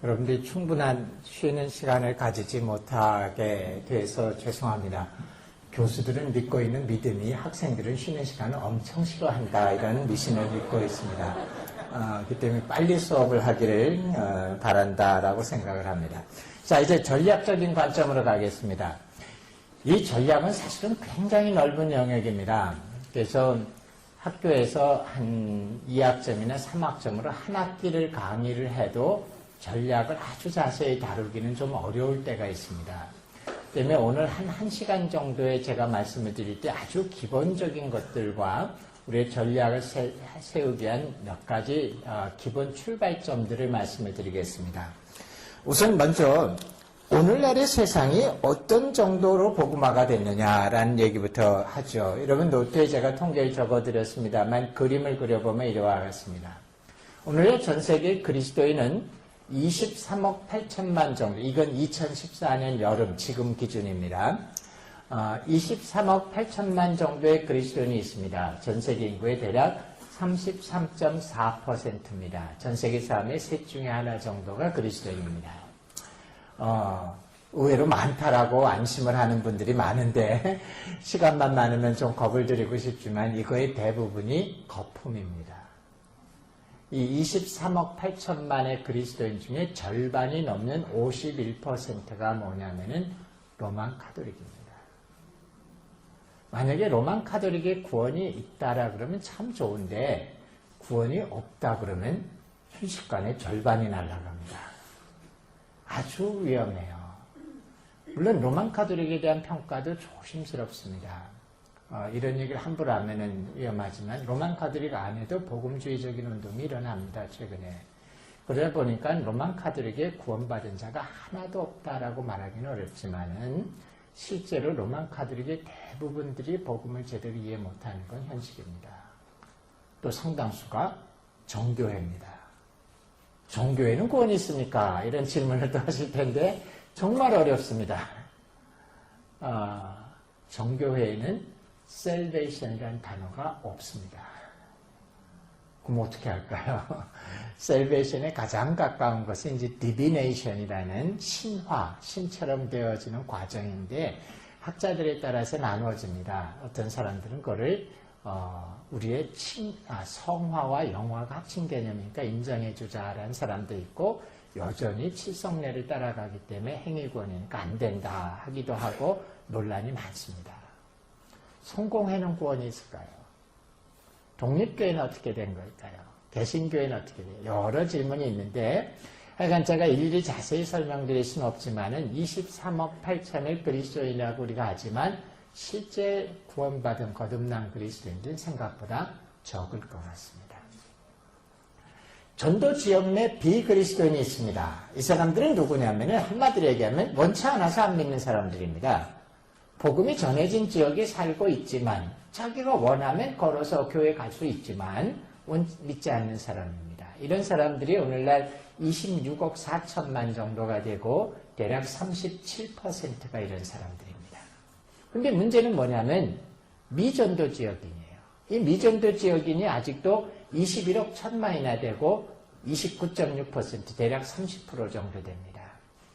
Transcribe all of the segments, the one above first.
여러분들이 충분한 쉬는 시간을 가지지 못하게 돼서 죄송합니다. 교수들은 믿고 있는 믿음이 학생들은 쉬는 시간을 엄청 싫어한다, 이런 미신을 믿고 있습니다. 그렇기 때문에 빨리 수업을 하기를 바란다라고 생각을 합니다. 자, 이제 전략적인 관점으로 가겠습니다. 이 전략은 사실은 굉장히 넓은 영역입니다. 그래서 학교에서 한 2학점이나 3학점으로 한 학기를 강의를 해도 전략을 아주 자세히 다루기는 좀 어려울 때가 있습니다. 때문에 오늘 한 1시간 정도에 제가 말씀을 드릴 때 아주 기본적인 것들과 우리의 전략을 세우기 위한 몇 가지 기본 출발점들을 말씀을 드리겠습니다. 우선 먼저 오늘날의 세상이 어떤 정도로 복음화가 됐느냐라는 얘기부터 하죠. 여러분 노트에 제가 통계를 적어드렸습니다만 그림을 그려보면 이와 같습니다. 오늘날 전 세계 그리스도인은 23억 8천만 정도, 이건 2014년 여름 지금 기준입니다. 23억 8천만 정도의 그리스도인이 있습니다. 전 세계 인구의 대략 33.4%입니다. 전 세계 사람의 셋 중에 하나 정도가 그리스도인입니다. 의외로 많다라고 안심을 하는 분들이 많은데 시간만 많으면 좀 겁을 드리고 싶지만 이거의 대부분이 거품입니다. 이 23억 8천만의 그리스도인 중에 절반이 넘는 51%가 뭐냐면은 로만 카톨릭입니다. 만약에 로만 카톨릭의 구원이 있다라 그러면 참 좋은데 구원이 없다 그러면 순식간에 절반이 날아갑니다. 아주 위험해요. 물론 로만 카톨릭에 대한 평가도 조심스럽습니다. 이런 얘기를 함부로 하면은 위험하지만 로만 카톨릭 안에도 복음주의적인 운동이 일어납니다. 최근에. 그러다 보니까 로만 카톨릭에 구원받은 자가 하나도 없다라고 말하기는 어렵지만은 실제로 로만 카톨릭의 대부분들이 복음을 제대로 이해 못하는 건 현실입니다. 또 상당수가 정교회입니다. 정교회는 구원이 있습니까? 이런 질문을 또 하실 텐데 정말 어렵습니다. 정교회에는 salvation이라는 단어가 없습니다. 그럼 어떻게 할까요? salvation에 가장 가까운 것은 이제 divination이라는 신화, 신처럼 되어지는 과정인데 학자들에 따라서 나누어집니다. 어떤 사람들은 그거를 우리의 성화와 영화가 합친 개념이니까 인정해주자라는 사람도 있고 여전히 칠성례를 따라가기 때문에 행위구원이니까 안 된다 하기도 하고 논란이 많습니다. 성공회는 구원이 있을까요? 독립교회는 어떻게 된 걸까요? 개신교회는 어떻게 돼요? 여러 질문이 있는데 하여간 제가 일일이 자세히 설명드릴 수는 없지만은 23억 8천의 그리스도인이라고 우리가 하지만 실제 구원받은 거듭난 그리스도인들은 생각보다 적을 것 같습니다. 전도 지역 내 비그리스도인이 있습니다. 이 사람들은 누구냐면은 한마디로 얘기하면 원치 않아서 안 믿는 사람들입니다. 복음이 전해진 지역에 살고 있지만 자기가 원하면 걸어서 교회 갈 수 있지만 믿지 않는 사람입니다. 이런 사람들이 오늘날 26억 4천만 정도가 되고 대략 37%가 이런 사람들입니다. 그런데 문제는 뭐냐면 미전도 지역인이에요. 이 미전도 지역인이 아직도 21억 1천만이나 되고 29.6% 대략 30% 정도 됩니다.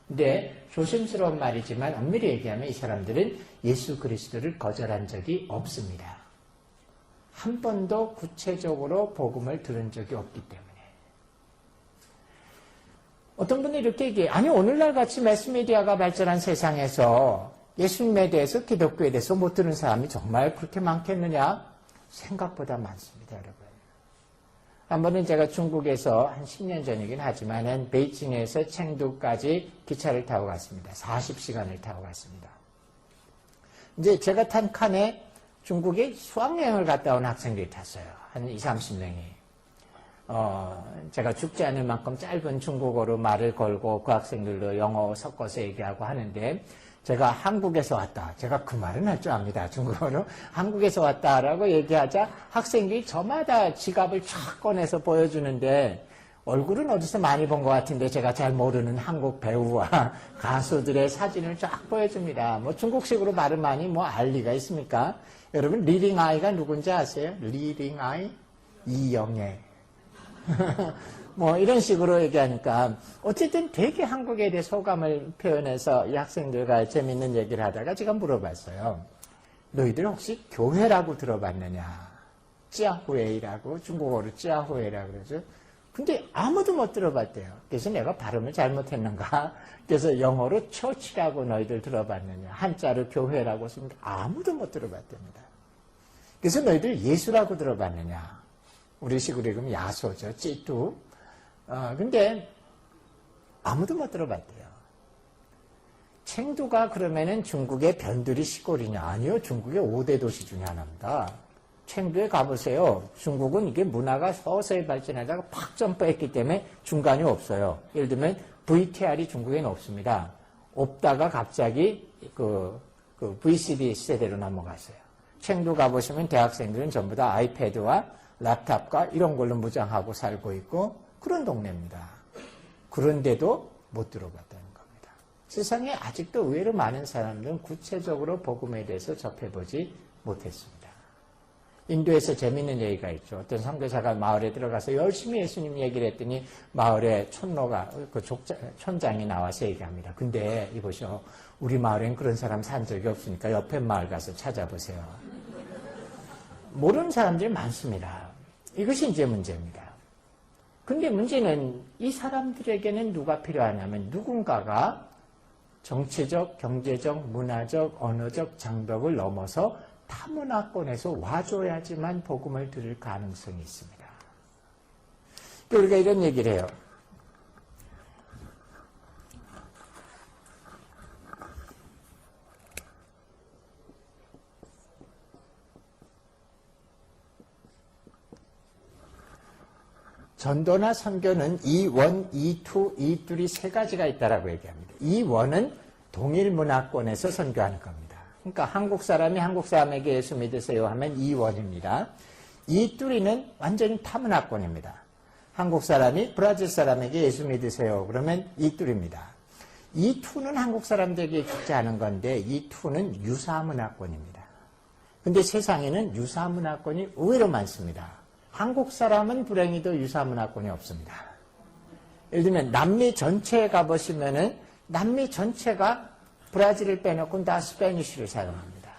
근데 조심스러운 말이지만 엄밀히 얘기하면 이 사람들은 예수 그리스도를 거절한 적이 없습니다. 한 번도 구체적으로 복음을 들은 적이 없기 때문에. 어떤 분이 이렇게 얘기해요. 아니 오늘날 같이 매스미디어가 발전한 세상에서 예수님에 대해서 기독교에 대해서 못 들은 사람이 정말 그렇게 많겠느냐? 생각보다 많습니다, 여러분. 한 번은 제가 중국에서 한 10년 전이긴 하지만은 베이징에서 청두까지 기차를 타고 갔습니다. 40시간을 타고 갔습니다. 이제 제가 탄 칸에 중국에 수학여행을 갔다 온 학생들이 탔어요. 한 20, 30명이. 제가 죽지 않을 만큼 짧은 중국어로 말을 걸고 그 학생들도 영어 섞어서 얘기하고 하는데 제가 한국에서 왔다. 제가 그 말은 할 줄 압니다. 중국어로. 한국에서 왔다라고 얘기하자 학생들이 저마다 지갑을 쫙 꺼내서 보여주는데 얼굴은 어디서 많이 본 것 같은데 제가 잘 모르는 한국 배우와 가수들의 사진을 쫙 보여줍니다. 뭐 중국식으로 말을 많이 알 리가 있습니까? 여러분 리딩 아이가 누군지 아세요? 리딩 아이? 이영애. 뭐 이런 식으로 얘기하니까 어쨌든 되게 한국에 대해 소감을 표현해서 이 학생들과 재밌는 얘기를 하다가 제가 물어봤어요. 너희들 혹시 교회라고 들어봤느냐? 찌아후웨이라고 중국어로 찌아후웨이라고 그러죠. 근데 아무도 못 들어봤대요. 그래서 내가 발음을 잘못했는가? 그래서 영어로 church라고 너희들 들어봤느냐? 한자로 교회라고 쓰니까 아무도 못 들어봤답니다. 그래서 너희들 예수라고 들어봤느냐? 우리 식으로 읽으면 야소죠. 찌뚜. 근데 아무도 못 들어봤대요. 청두가 그러면은 중국의 변두리 시골이냐? 아니요. 중국의 5대 도시 중에 하나입니다. 청두에 가보세요. 중국은 이게 문화가 서서히 발전하다가 팍 점프했기 때문에 중간이 없어요. 예를 들면 VTR이 중국에는 없습니다. 없다가 갑자기 그 VCD 세대로 넘어갔어요. 청두 가보시면 대학생들은 전부 다 아이패드와 랩탑과 이런 걸로 무장하고 살고 있고 그런 동네입니다. 그런데도 못 들어봤다는 겁니다. 세상에 아직도 의외로 많은 사람들은 구체적으로 복음에 대해서 접해보지 못했습니다. 인도에서 재밌는 얘기가 있죠. 어떤 선교사가 마을에 들어가서 열심히 예수님 얘기를 했더니 마을에 촌노가 촌장이 나와서 얘기합니다. 근데 이보시오. 우리 마을엔 그런 사람 산 적이 없으니까 옆에 마을 가서 찾아보세요. 모르는 사람들이 많습니다. 이것이 이제 문제입니다. 근데 문제는 이 사람들에게는 누가 필요하냐면 누군가가 정치적, 경제적, 문화적, 언어적 장벽을 넘어서 타문화권에서 와줘야지만 복음을 들을 가능성이 있습니다. 우리가 이런 얘기를 해요. 전도나 선교는 이원, 이투, 이둘이 세 가지가 있다라고 얘기합니다. 이원은 동일 문화권에서 선교하는 겁니다. 그러니까 한국 사람이 한국 사람에게 예수 믿으세요 하면 이원입니다. 이둘이는 완전히 타문화권입니다. 한국 사람이 브라질 사람에게 예수 믿으세요 그러면 이둘입니다. 이투는 한국 사람들에게 죽지 않은 건데 이투는 유사문화권입니다. 근데 세상에는 유사문화권이 의외로 많습니다. 한국 사람은 불행히도 유사문화권이 없습니다. 예를 들면 남미 전체에 가보시면은 남미 전체가 브라질을 빼놓고는 다 스페니쉬를 사용합니다.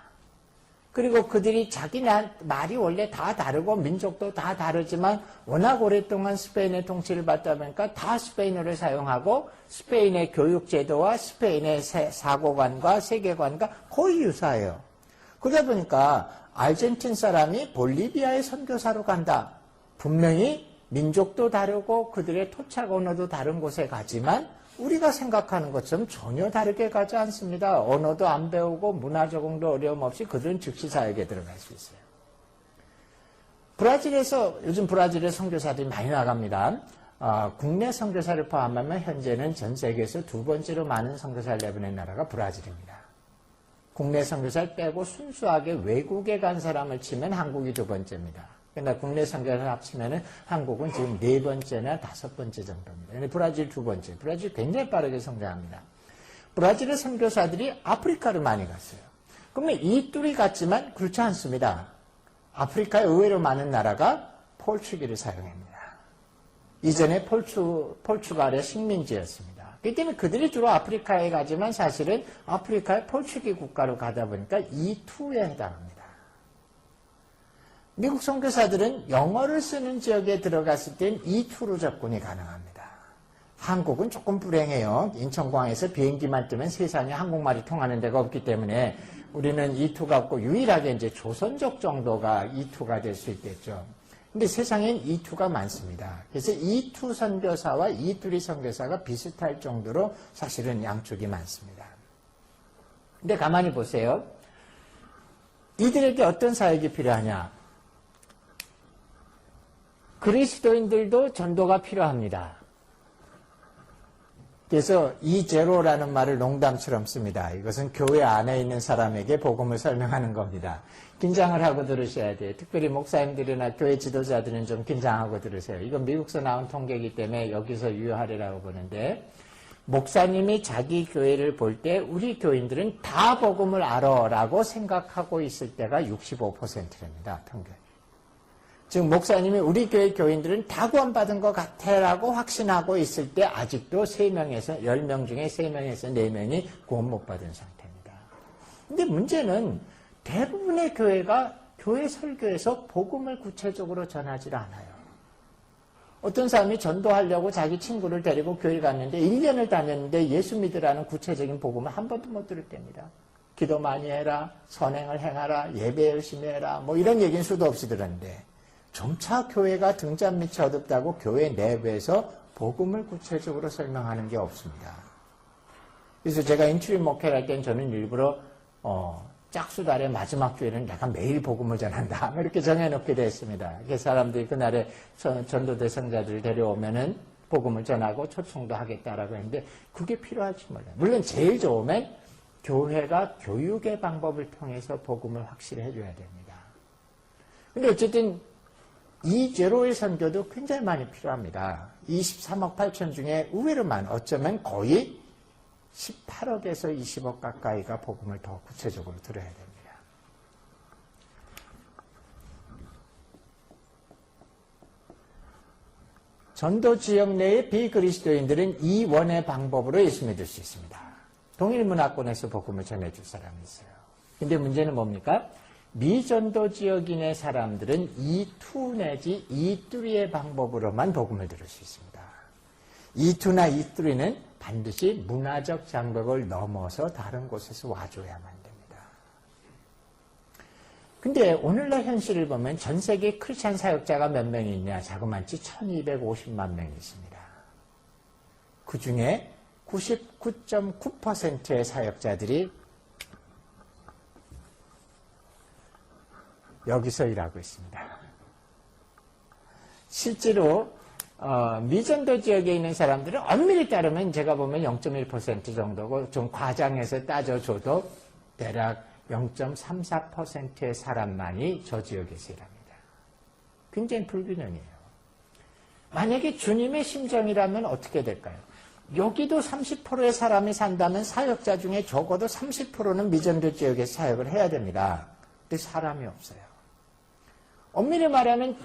그리고 그들이 자기 말이 원래 다 다르고 민족도 다 다르지만 워낙 오랫동안 스페인의 통치를 받다 보니까 다 스페인어를 사용하고 스페인의 교육제도와 스페인의 사고관과 세계관과 거의 유사해요. 그러다 보니까 아르헨틴 사람이 볼리비아에 선교사로 간다. 분명히 민족도 다르고 그들의 토착 언어도 다른 곳에 가지만 우리가 생각하는 것처럼 전혀 다르게 가지 않습니다. 언어도 안 배우고 문화 적응도 어려움 없이 그들은 즉시 사역에 들어갈 수 있어요. 브라질에서 요즘 브라질의 선교사들이 많이 나갑니다. 국내 선교사를 포함하면 현재는 전 세계에서 두 번째로 많은 선교사를 내보낸 나라가 브라질입니다. 국내 선교사를 빼고 순수하게 외국에 간 사람을 치면 한국이 두 번째입니다. 그러나 국내 선교사를 합치면 한국은 지금 네 번째나 다섯 번째 정도입니다. 근데 브라질 두 번째. 브라질 굉장히 빠르게 성장합니다. 브라질의 선교사들이 아프리카를 많이 갔어요. 그러면 이 둘이 같지만 그렇지 않습니다. 아프리카에 의외로 많은 나라가 포르투기를 사용합니다. 이전에 포르투갈의 식민지였습니다. 그렇기 때문에 그들이 주로 아프리카에 가지만 사실은 아프리카의 포르투기 국가로 가다 보니까 E2에 해당합니다. 미국 선교사들은 영어를 쓰는 지역에 들어갔을 땐 E2로 접근이 가능합니다. 한국은 조금 불행해요. 인천공항에서 비행기만 뜨면 세상에 한국말이 통하는 데가 없기 때문에 우리는 E2가 없고 유일하게 이제 조선족 정도가 E2가 될 수 있겠죠. 근데 세상엔 E2가 많습니다. 그래서 E2 선교사와 E3 선교사가 비슷할 정도로 사실은 양쪽이 많습니다. 근데 가만히 보세요. 이들에게 어떤 사역이 필요하냐? 그리스도인들도 전도가 필요합니다. 그래서 E0라는 말을 농담처럼 씁니다. 이것은 교회 안에 있는 사람에게 복음을 설명하는 겁니다. 긴장을 하고 들으셔야 돼요. 특별히 목사님들이나 교회 지도자들은 좀 긴장하고 들으세요. 이건 미국에서 나온 통계이기 때문에 여기서 유효하리라고 보는데 목사님이 자기 교회를 볼 때 우리 교인들은 다 복음을 알아라고 생각하고 있을 때가 65%입니다. 평균. 즉 목사님이 우리 교회 교인들은 다 구원받은 것 같아라고 확신하고 있을 때 아직도 3명에서 10명 중에 3명에서 4명이 구원 못 받은 상태입니다. 근데 문제는 대부분의 교회가 교회 설교에서 복음을 구체적으로 전하지 않아요. 어떤 사람이 전도하려고 자기 친구를 데리고 교회 갔는데 1년을 다녔는데 예수 믿으라는 구체적인 복음을 한 번도 못 들을 때입니다. 기도 많이 해라, 선행을 행하라, 예배 열심히 해라, 뭐 이런 얘기는 수도 없이 들었는데 점차 교회가 등잔 밑이 어둡다고 교회 내부에서 복음을 구체적으로 설명하는 게 없습니다. 그래서 제가 인출입 목회를 할 때는 저는 일부러 짝수달의 마지막 주에는 내가 매일 복음을 전한다 이렇게 정해놓기도 했습니다. 사람들이 그날에 전도대 성자들을 데려오면은 복음을 전하고 초청도 하겠다라고 했는데 그게 필요할지 몰라요. 물론 제일 좋으면 교회가 교육의 방법을 통해서 복음을 확실히 해줘야 됩니다. 근데 어쨌든 이 제로의 선교도 굉장히 많이 필요합니다. 23억 8천 중에 의외로 어쩌면 거의 18억에서 20억 가까이가 복음을 더 구체적으로 들어야 됩니다. 전도 지역 내의 비그리스도인들은 이 원의 방법으로 예수 믿을 수 있습니다. 동일 문화권에서 복음을 전해줄 사람이 있어요. 근데 문제는 뭡니까? 미전도 지역인의 사람들은 E2 내지 E3의 방법으로만 복음을 들을 수 있습니다. E2나 E3는 반드시 문화적 장벽을 넘어서 다른 곳에서 와줘야만 됩니다. 근데 오늘날 현실을 보면 전 세계 크리스찬 사역자가 몇 명이 있냐? 자그마치 1250만 명이 있습니다. 그 중에 99.9%의 사역자들이 여기서 일하고 있습니다. 실제로 미전도 지역에 있는 사람들은 엄밀히 따르면 제가 보면 0.1% 정도고 좀 과장해서 따져줘도 대략 0.34%의 사람만이 저 지역에서 일합니다. 굉장히 불균형이에요. 만약에 주님의 심정이라면 어떻게 될까요? 여기도 30%의 사람이 산다면 사역자 중에 적어도 30%는 미전도 지역에서 사역을 해야 됩니다. 근데 사람이 없어요. 엄밀히 말하면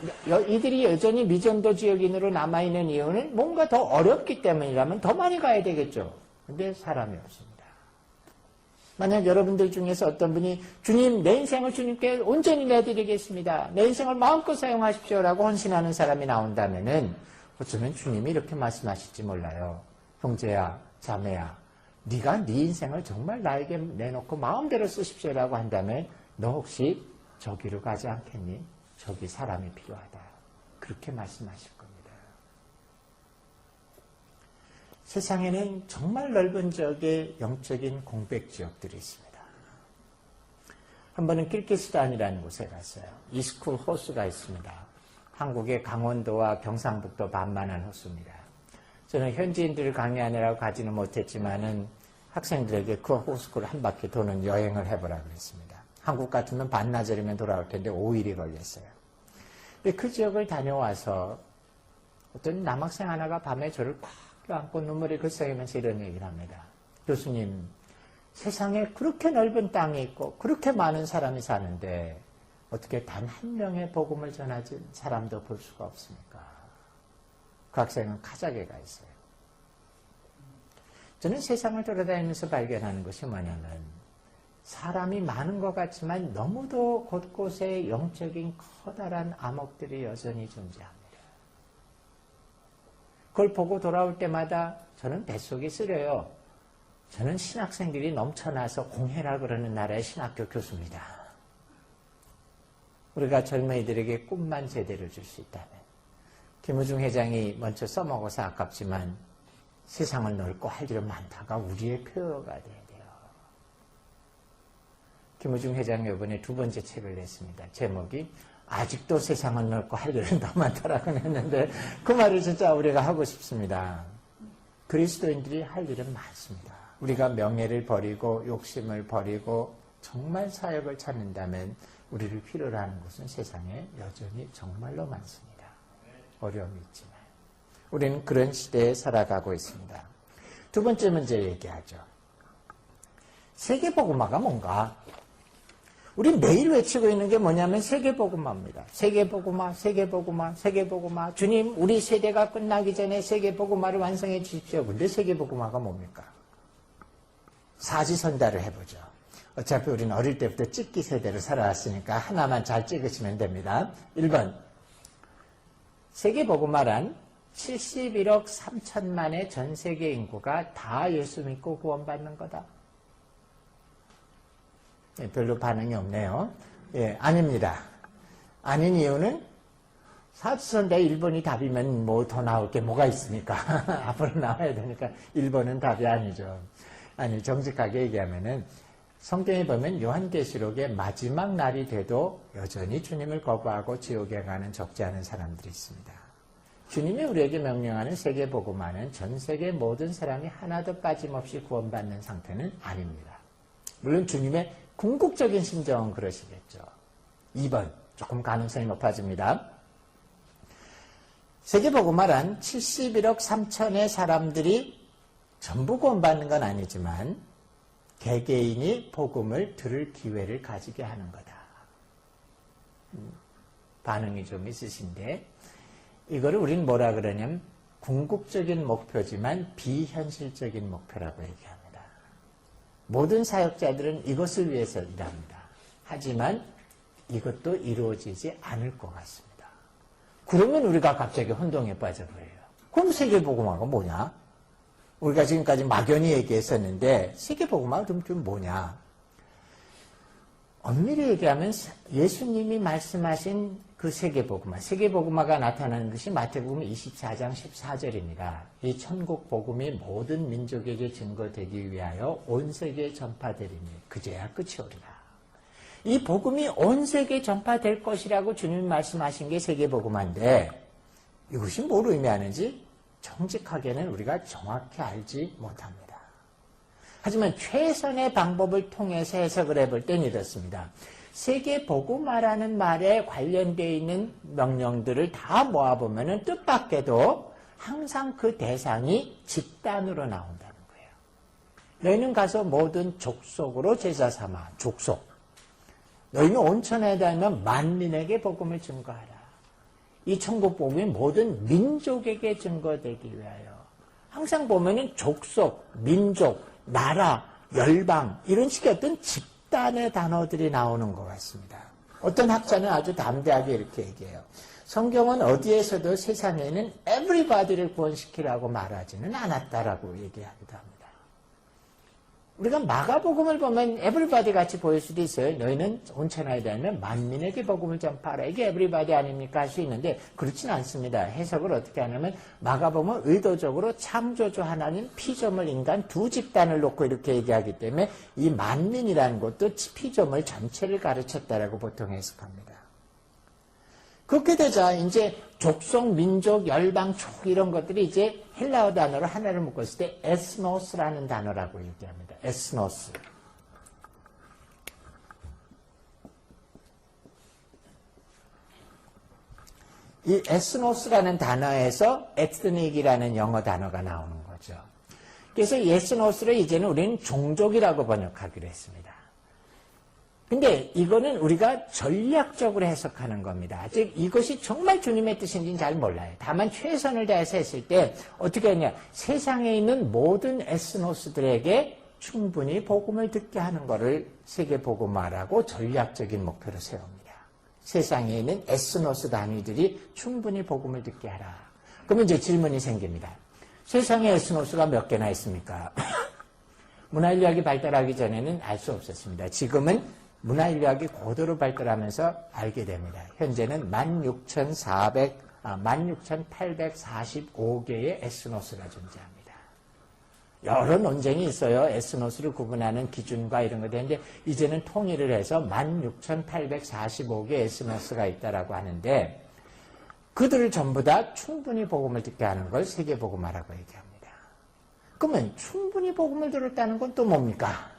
이들이 여전히 미전도 지역인으로 남아있는 이유는 뭔가 더 어렵기 때문이라면 더 많이 가야 되겠죠. 근데 사람이 없습니다. 만약 여러분들 중에서 어떤 분이 주님 내 인생을 주님께 온전히 내드리겠습니다. 내 인생을 마음껏 사용하십시오라고 헌신하는 사람이 나온다면은 어쩌면 주님이 이렇게 말씀하실지 몰라요. 형제야 자매야 네가 네 인생을 정말 나에게 내놓고 마음대로 쓰십시오라고 한다면 너 혹시 저기로 가지 않겠니? 저기 사람이 필요하다. 그렇게 말씀하실 겁니다. 세상에는 정말 넓은 지역의 영적인 공백 지역들이 있습니다. 한 번은 키르기스탄이라는 곳에 갔어요. 이스쿨 호수가 있습니다. 한국의 강원도와 경상북도 반만한 호수입니다. 저는 현지인들을 강의하느라고 가지는 못했지만은 학생들에게 그 호수를 한 바퀴 도는 여행을 해보라고 했습니다. 한국 같으면 반나절이면 돌아올 텐데 5일이 걸렸어요. 근데 그 지역을 다녀와서 어떤 남학생 하나가 밤에 저를 꽉 껴안고 눈물이 글썽이면서 이런 얘기를 합니다. 교수님, 세상에 그렇게 넓은 땅이 있고 그렇게 많은 사람이 사는데 어떻게 단 한 명의 복음을 전하지 사람도 볼 수가 없습니까? 그 학생은 카자흐에 가 있어요. 저는 세상을 돌아다니면서 발견하는 것이 뭐냐면 사람이 많은 것 같지만 너무도 곳곳에 영적인 커다란 암흑들이 여전히 존재합니다. 그걸 보고 돌아올 때마다 저는 뱃속이 쓰려요. 저는 신학생들이 넘쳐나서 공회라 그러는 나라의 신학교 교수입니다. 우리가 젊은이들에게 꿈만 제대로 줄 수 있다면 김우중 회장이 먼저 써먹어서 아깝지만 세상을 넓고 할 일은 많다가 우리의 표어가 돼야 돼요. 김우중 회장이 이번에 2번째 책을 냈습니다. 제목이 아직도 세상은 넓고 할 일은 더 많다라고 했는데 그 말을 진짜 우리가 하고 싶습니다. 그리스도인들이 할 일은 많습니다. 우리가 명예를 버리고 욕심을 버리고 정말 사역을 찾는다면 우리를 필요로 하는 것은 세상에 여전히 정말로 많습니다. 어려움이 있지만 우리는 그런 시대에 살아가고 있습니다. 2번째 문제 얘기하죠. 세계복음화가 뭔가? 우리 매일 외치고 있는 게 뭐냐면 세계복음화입니다. 세계복음화, 세계복음화, 세계복음화. 주님, 우리 세대가 끝나기 전에 세계복음화를 완성해 주십시오. 근데 세계복음화가 뭡니까? 사지선다를 해보죠. 어차피 우리는 어릴 때부터 찍기 세대로 살아왔으니까 하나만 잘 찍으시면 됩니다. 1번. 세계복음화란 71억 3천만의 전 세계 인구가 다 예수 믿고 구원받는 거다. 예, 별로 반응이 없네요. 예, 아닙니다. 아닌 이유는 사지선다 1번이 답이면 뭐 더 나올 게 뭐가 있습니까? 앞으로 나와야 되니까 1번은 답이 아니죠. 아니, 정직하게 얘기하면은 성경에 보면 요한계시록의 마지막 날이 돼도 여전히 주님을 거부하고 지옥에 가는 적지 않은 사람들이 있습니다. 주님이 우리에게 명령하는 세계복음화는 전 세계 모든 사람이 하나도 빠짐없이 구원받는 상태는 아닙니다. 물론 주님의 궁극적인 심정은 그러시겠죠. 2번, 조금 가능성이 높아집니다. 세계복음화란 71억 3천의 사람들이 전부 구원받는 건 아니지만 개개인이 복음을 들을 기회를 가지게 하는 거다. 반응이 좀 있으신데 이거를 우린 뭐라 그러냐면 궁극적인 목표지만 비현실적인 목표라고 얘기합니다. 모든 사역자들은 이것을 위해서 일합니다. 하지만 이것도 이루어지지 않을 것 같습니다. 그러면 우리가 갑자기 혼동에 빠져버려요. 그럼 세계복음화가 뭐냐? 우리가 지금까지 막연히 얘기했었는데 세계복음화가 좀 뭐냐? 엄밀히 얘기하면 예수님이 말씀하신 그 세계복음화가 나타나는 것이 마태복음 24장 14절입니다. 이 천국 복음이 모든 민족에게 증거되기 위하여 온 세계에 전파되리니 그제야 끝이 오리라. 이 복음이 온 세계에 전파될 것이라고 주님이 말씀하신 게 세계복음화인데 이것이 뭘 의미하는지 정직하게는 우리가 정확히 알지 못합니다. 하지만 최선의 방법을 통해서 해석을 해볼 땐 이렇습니다. 세계복음화라는 말에 관련되어 있는 명령들을 다 모아보면 뜻밖에도 항상 그 대상이 집단으로 나온다는 거예요. 너희는 가서 모든 족속으로 제자 삼아. 족속. 너희는 온천에 다니면 만민에게 복음을 증거하라. 이 천국 복음이 모든 민족에게 증거되기 위하여. 항상 보면은 족속, 민족, 나라, 열방 이런 식의 어떤 집단의 단어들이 나오는 것 같습니다. 어떤 학자는 아주 담대하게 이렇게 얘기해요. 성경은 어디에서도 세상에는 everybody를 구원시키라고 말하지는 않았다라고 얘기하기도 합니다. 우리가 마가복음을 보면 everybody 같이 보일 수도 있어요. 너희는 온천하에 다니면 만민에게 복음을 전파하라. 이게 everybody 아닙니까? 할 수 있는데 그렇지는 않습니다. 해석을 어떻게 하냐면 마가복음은 의도적으로 창조주 하나님, 피조물 인간 두 집단을 놓고 이렇게 얘기하기 때문에 이 만민이라는 것도 피조물 전체를 가르쳤다라고 보통 해석합니다. 그렇게 되자 이제 족속, 민족, 열방, 족 이런 것들이 이제 헬라어 단어로 하나를 묶었을 때 에스노스라는 단어라고 얘기합니다. 에스노스. 이 에스노스라는 단어에서 에트닉이라는 영어 단어가 나오는 거죠. 그래서 에스노스를 이제는 우리는 종족이라고 번역하기로 했습니다. 근데 이거는 우리가 전략적으로 해석하는 겁니다. 즉 이것이 정말 주님의 뜻인지는 잘 몰라요. 다만 최선을 다해서 했을 때 어떻게 하냐. 세상에 있는 모든 에스노스들에게 충분히 복음을 듣게 하는 것을 세계복음화라고 전략적인 목표로 세웁니다. 세상에 있는 에스노스 단위들이 충분히 복음을 듣게 하라. 그러면 이제 질문이 생깁니다. 세상에 에스노스가 몇 개나 있습니까? 문화인류학이 발달하기 전에는 알 수 없었습니다. 지금은 문화인류학이 고도로 발달하면서 알게 됩니다. 현재는 16,845개의 에스노스가 존재합니다. 여러 논쟁이 있어요. 에스노스를 구분하는 기준과 이런 거 되는데 이제는 통일을 해서 16,845개 에스노스가 있다라고 하는데 그들을 전부 다 충분히 복음을 듣게 하는 걸 세계복음화라고 얘기합니다. 그러면 충분히 복음을 들었다는 건 또 뭡니까?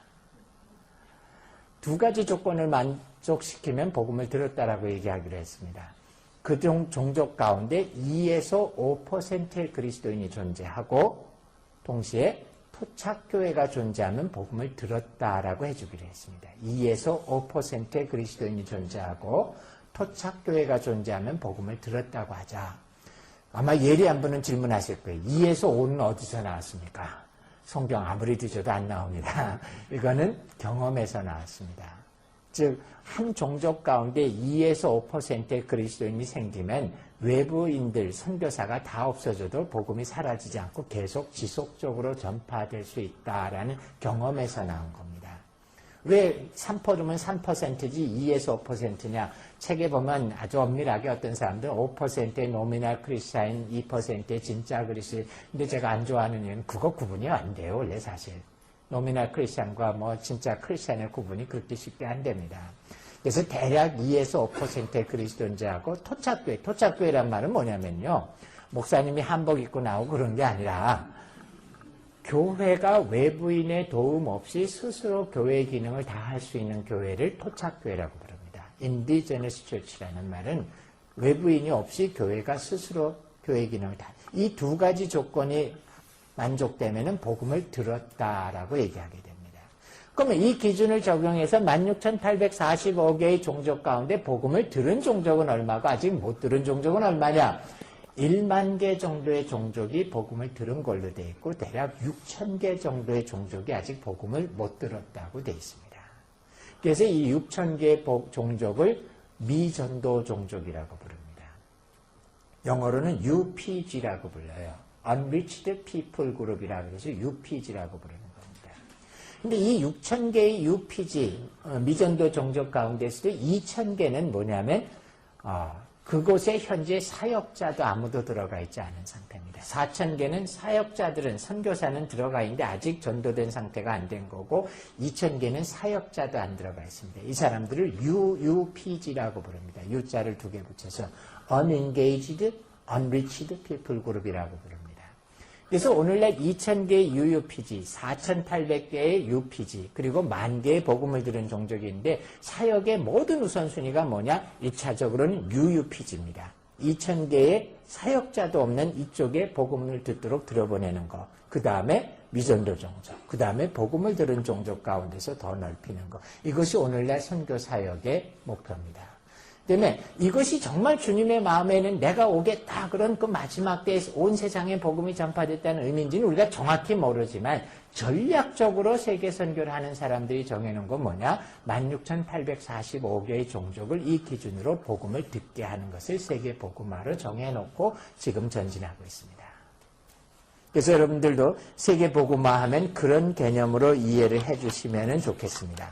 두 가지 조건을 만족시키면 복음을 들었다라고 얘기하기로 했습니다. 그 종족 가운데 2에서 5%의 그리스도인이 존재하고 동시에 토착교회가 존재하면 복음을 들었다라고 해주기로 했습니다. 2에서 5%의 그리스도인이 존재하고 토착교회가 존재하면 복음을 들었다고 하자. 아마 예리한 분은 질문하실 거예요. 2에서 5는 어디서 나왔습니까? 성경 아무리 뒤져도 안 나옵니다. 이거는 경험에서 나왔습니다. 즉, 한 종족 가운데 2에서 5%의 그리스도인이 생기면 외부인들, 선교사가 다 없어져도 복음이 사라지지 않고 계속 지속적으로 전파될 수 있다라는 경험에서 나온 겁니다. 왜 3%면 3%지 2에서 5%냐? 책에 보면 아주 엄밀하게 어떤 사람들은 5%의 노미널 크리스찬, 2%의 진짜 크리스찬. 근데 제가 안 좋아하는 이유는 그거 구분이 안 돼요, 원래 사실. 노미널 크리스찬과 뭐 진짜 크리스찬의 구분이 그렇게 쉽게 안 됩니다. 그래서 대략 2에서 5%의 그리스도인자하고 토착교회. 토착교회란 말은 뭐냐면요. 목사님이 한복 입고 나오고 그런 게 아니라 교회가 외부인의 도움 없이 스스로 교회 기능을 다 할 수 있는 교회를 토착교회라고 부릅니다. Indigenous Church라는 말은 외부인이 없이 교회가 스스로 교회 기능을 다. 이 두 가지 조건이 만족되면 복음을 들었다라고 얘기하게 됩니다. 그러면 이 기준을 적용해서 16,845개의 종족 가운데 복음을 들은 종족은 얼마고 아직 못 들은 종족은 얼마냐? 1만 개 정도의 종족이 복음을 들은 걸로 되어 있고 대략 6,000개 정도의 종족이 아직 복음을 못 들었다고 되어 있습니다. 그래서 이 6,000개의 종족을 미전도 종족이라고 부릅니다. 영어로는 UPG라고 불러요. Unreached People Group이라고 해서 UPG라고 부르는 겁니다. 근데 이 6,000개의 UPG, 미전도 종족 가운데서도 2,000개는 뭐냐면 그곳에 현재 사역자도 아무도 들어가 있지 않은 상태입니다. 4,000개는 사역자들은, 선교사는 들어가 있는데 아직 전도된 상태가 안 된 거고 2,000개는 사역자도 안 들어가 있습니다. 이 사람들을 UUPG라고 부릅니다. U자를 두 개 붙여서 Unengaged, Unreached People Group이라고 부릅니다. 그래서 오늘날 2,000개의 UUPG, 4,800개의 UPG, 그리고 10,000개의 복음을 들은 종족이 있는데 사역의 모든 우선순위가 뭐냐? 1차적으로는 UUPG입니다. 2,000개의 사역자도 없는 이쪽에 복음을 듣도록 들어보내는 거. 그 다음에 미전도 종족, 그 다음에 복음을 들은 종족 가운데서 더 넓히는 거. 이것이 오늘날 선교 사역의 목표입니다. 때문에 이것이 정말 주님의 마음에는 내가 오겠다 그런 그 마지막 때에 온 세상에 복음이 전파됐다는 의미인지는 우리가 정확히 모르지만 전략적으로 세계 선교를 하는 사람들이 정해놓은 건 뭐냐? 16,845개의 종족을 이 기준으로 복음을 듣게 하는 것을 세계 복음화로 정해놓고 지금 전진하고 있습니다. 그래서 여러분들도 세계 복음화 하면 그런 개념으로 이해를 해주시면 좋겠습니다.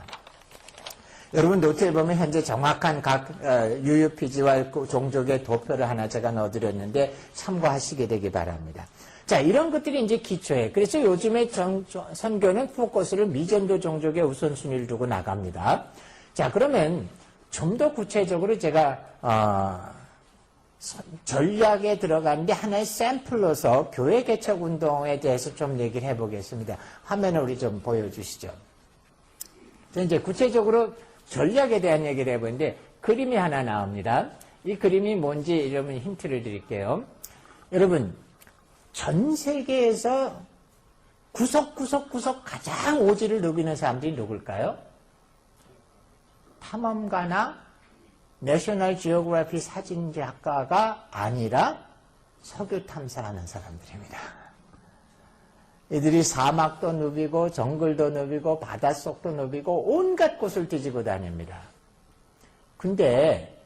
여러분 노트에 보면 현재 정확한 각 UUPG와 종족의 도표를 하나 제가 넣어드렸는데 참고하시게 되기 바랍니다. 자, 이런 것들이 이제 기초예요. 그래서 요즘에 선교는 포커스를 미전도 종족의 우선순위를 두고 나갑니다. 자, 그러면 좀 더 구체적으로 제가 전략에 들어가는데 하나의 샘플로서 교회 개척 운동에 대해서 좀 얘기를 해보겠습니다. 화면을 우리 좀 보여주시죠. 이제 구체적으로 전략에 대한 얘기를 해보는데 그림이 하나 나옵니다. 이 그림이 뭔지 여러분 힌트를 드릴게요. 여러분 전 세계에서 구석구석 가장 오지를 누비는 사람들이 누굴까요? 탐험가나 내셔널 지오그래피 사진작가가 아니라 석유 탐사하는 사람들입니다. 이들이 사막도 누비고 정글도 누비고 바닷속도 누비고 온갖 곳을 뒤지고 다닙니다. 근데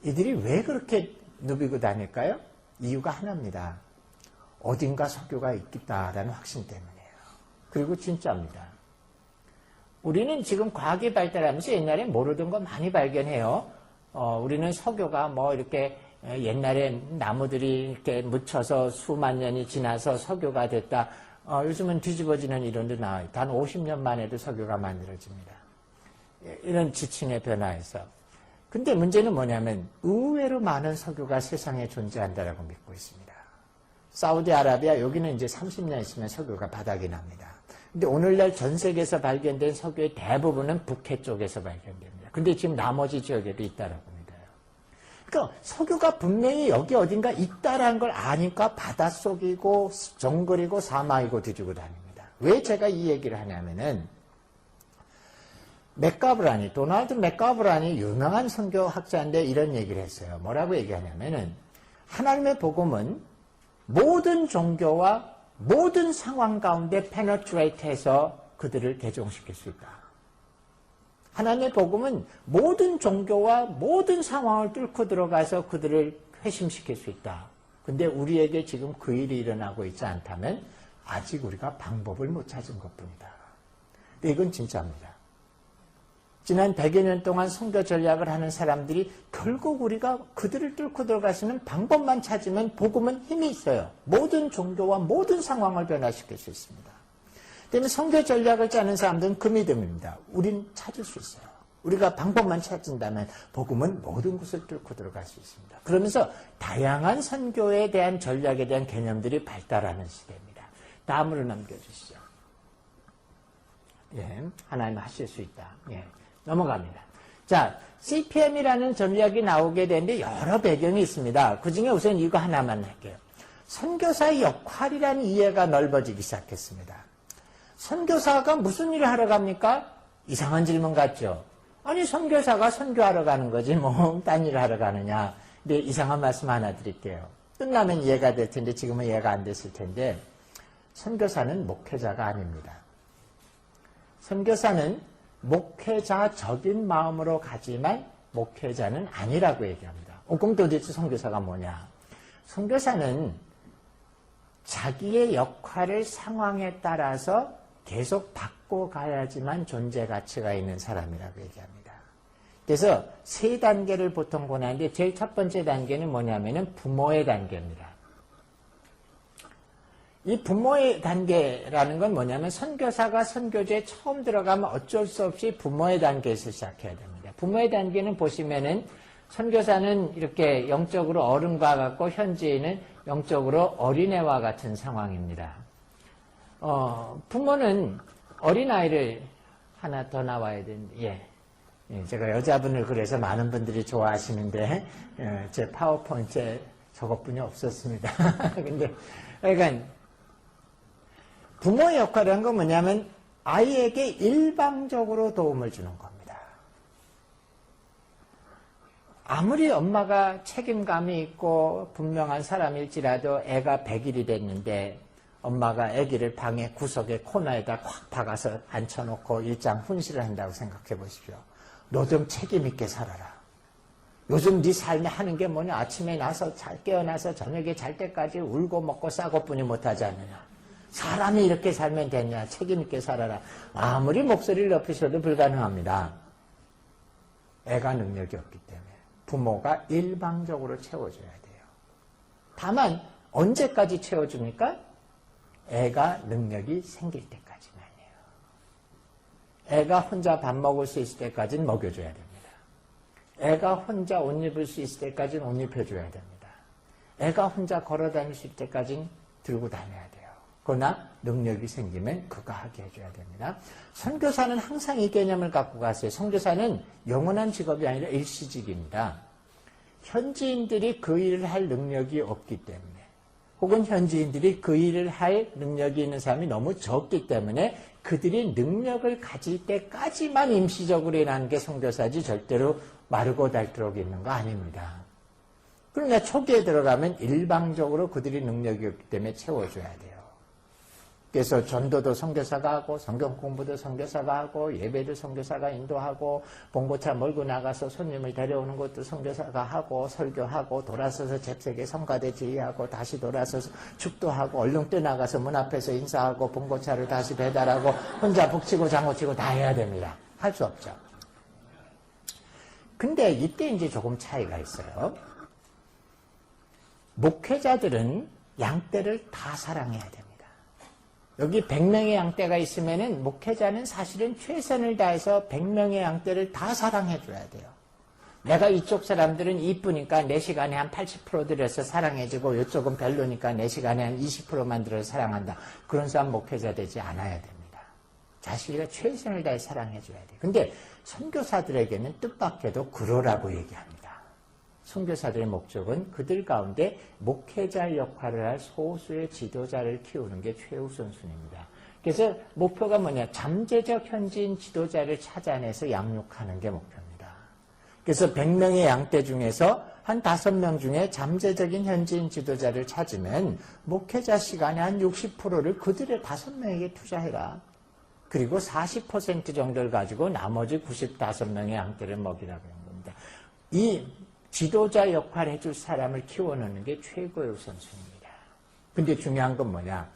이들이 왜 그렇게 누비고 다닐까요? 이유가 하나입니다. 어딘가 석유가 있겠다라는 확신 때문이에요. 그리고 진짜입니다. 우리는 지금 과학이 발달하면서 옛날에 모르던 거 많이 발견해요. 우리는 석유가 뭐 이렇게 옛날에 나무들이 이렇게 묻혀서 수만 년이 지나서 석유가 됐다. 요즘은 뒤집어지는 이론도 나와요. 단 50년 만에도 석유가 만들어집니다. 이런 지층의 변화에서. 근데 문제는 뭐냐면 의외로 많은 석유가 세상에 존재한다라고 믿고 있습니다. 사우디아라비아 여기는 이제 30년 있으면 석유가 바닥이 납니다. 근데 오늘날 전 세계에서 발견된 석유의 대부분은 북해 쪽에서 발견됩니다. 근데 지금 나머지 지역에도 있다라고 믿어요. 그러니까 석유가 분명히 여기 어딘가 있다라는 걸 아니까 바닷속이고 정글이고 사막이고 뒤지고 다닙니다. 왜 제가 이 얘기를 하냐면은 맥가브라니, 도널드 맥가브라니 유명한 선교학자인데 이런 얘기를 했어요. 뭐라고 얘기하냐면은 하나님의 복음은 모든 종교와 모든 상황 가운데 페너트레이트해서 그들을 개종시킬 수 있다. 하나님의 복음은 모든 종교와 모든 상황을 뚫고 들어가서 그들을 회심시킬 수 있다. 근데 우리에게 지금 그 일이 일어나고 있지 않다면 아직 우리가 방법을 못 찾은 것뿐이다. 근데 이건 진짜입니다. 지난 100여 년 동안 선교 전략을 하는 사람들이 결국 우리가 그들을 뚫고 들어갈 수 있는 방법만 찾으면 복음은 힘이 있어요. 모든 종교와 모든 상황을 변화시킬 수 있습니다. 때문에 선교 전략을 짜는 사람들은 그 믿음입니다. 우린 찾을 수 있어요. 우리가 방법만 찾는다면 복음은 모든 곳을 뚫고 들어갈 수 있습니다. 그러면서 다양한 선교에 대한 전략에 대한 개념들이 발달하는 시대입니다. 다음으로 넘겨주시죠. 예, 하나님 하실 수 있다. 예. 넘어갑니다. 자, CPM이라는 전략이 나오게 되는데 여러 배경이 있습니다. 그 중에 우선 이거 하나만 할게요. 선교사의 역할이라는 이해가 넓어지기 시작했습니다. 선교사가 무슨 일을 하러 갑니까? 이상한 질문 같죠? 아니, 선교사가 선교하러 가는 거지, 뭐, 딴 일을 하러 가느냐. 근데 이상한 말씀 하나 드릴게요. 끝나면 이해가 될 텐데, 지금은 이해가 안 됐을 텐데, 선교사는 목회자가 아닙니다. 선교사는 목회자적인 마음으로 가지만 목회자는 아니라고 얘기합니다. 그럼 도대체 선교사가 뭐냐? 선교사는 자기의 역할을 상황에 따라서 계속 바꿔가야지만 존재 가치가 있는 사람이라고 얘기합니다. 그래서 세 단계를 보통 권하는데 제일 첫 번째 단계는 뭐냐면은 부모의 단계입니다. 이 부모의 단계라는 건 뭐냐면 선교사가 선교제에 처음 들어가면 어쩔 수 없이 부모의 단계에서 시작해야 됩니다. 부모의 단계는 보시면은 선교사는 이렇게 영적으로 어른과 같고 현지인은 영적으로 어린애와 같은 상황입니다. 부모는 어린아이를 하나 더 나와야 되는데, 예, 제가 여자분을 그래서 많은 분들이 좋아하시는데, 제 파워포인트에 저것뿐이 없었습니다. 근데, 그러니까, 부모의 역할이란 건 뭐냐면 아이에게 일방적으로 도움을 주는 겁니다. 아무리 엄마가 책임감이 있고 분명한 사람일지라도 애가 100일이 됐는데 엄마가 아기를 방의 구석에 코너에다 콱 박아서 앉혀놓고 일장 훈시를 한다고 생각해 보십시오. 너 좀 책임 있게 살아라. 요즘 네 삶에 하는 게 뭐냐? 아침에 나서 깨어나서 저녁에 잘 때까지 울고 먹고 싸고뿐이 못하지 않느냐? 사람이 이렇게 살면 되냐? 책임 있게 살아라. 아무리 목소리를 높이셔도 불가능합니다. 애가 능력이 없기 때문에 부모가 일방적으로 채워줘야 돼요. 다만 언제까지 채워줍니까? 애가 능력이 생길 때까지만이에요. 애가 혼자 밥 먹을 수 있을 때까지는 먹여줘야 됩니다. 애가 혼자 옷 입을 수 있을 때까지는 옷 입혀줘야 됩니다. 애가 혼자 걸어다닐 수 있을 때까지는 들고 다녀야 돼요. 그러나 능력이 생기면 그거 하게 해줘야 됩니다. 선교사는 항상 이 개념을 갖고 가세요. 선교사는 영원한 직업이 아니라 일시직입니다. 현지인들이 그 일을 할 능력이 없기 때문에 혹은 현지인들이 그 일을 할 능력이 있는 사람이 너무 적기 때문에 그들이 능력을 가질 때까지만 임시적으로 일하는 게 선교사지 절대로 마르고 닳도록 있는 거 아닙니다. 그러나 초기에 들어가면 일방적으로 그들이 능력이 없기 때문에 채워줘야 돼요. 그래서 전도도 선교사가 하고 성경 공부도 선교사가 하고 예배도 선교사가 인도하고 봉고차 몰고 나가서 손님을 데려오는 것도 선교사가 하고 설교하고 돌아서서 잽세게 성가대 지휘하고 다시 돌아서서 축도하고 얼른 떠나가서 문 앞에서 인사하고 봉고차를 다시 배달하고 혼자 북치고 장구치고 다 해야 됩니다. 할 수 없죠. 근데 이때 이제 조금 차이가 있어요. 목회자들은 양떼를 다 사랑해야 됩니다. 여기 100명의 양떼가 있으면은 목회자는 사실은 최선을 다해서 100명의 양떼를 다 사랑해줘야 돼요. 내가 이쪽 사람들은 이쁘니까 내 시간에 한 80% 들여서 사랑해주고 이쪽은 별로니까 내 시간에 한 20%만 들여서 사랑한다. 그런 사람 목회자 되지 않아야 됩니다. 자신이 최선을 다해 사랑해줘야 돼요. 근데 선교사들에게는 뜻밖에도 그러라고 얘기합니다. 선교사들의 목적은 그들 가운데 목회자 역할을 할 소수의 지도자를 키우는 게 최우선순위입니다. 그래서 목표가 뭐냐? 잠재적 현지인 지도자를 찾아내서 양육하는 게 목표입니다. 그래서 100명의 양떼 중에서 한 5명 중에 잠재적인 현지인 지도자를 찾으면 목회자 시간의 한 60%를 그들의 5명에게 투자해라. 그리고 40% 정도를 가지고 나머지 95명의 양떼를 먹이라고 하는 겁니다. 이 지도자 역할을 해줄 사람을 키워내는 게 최고의 우선순위입니다. 근데 중요한 건 뭐냐?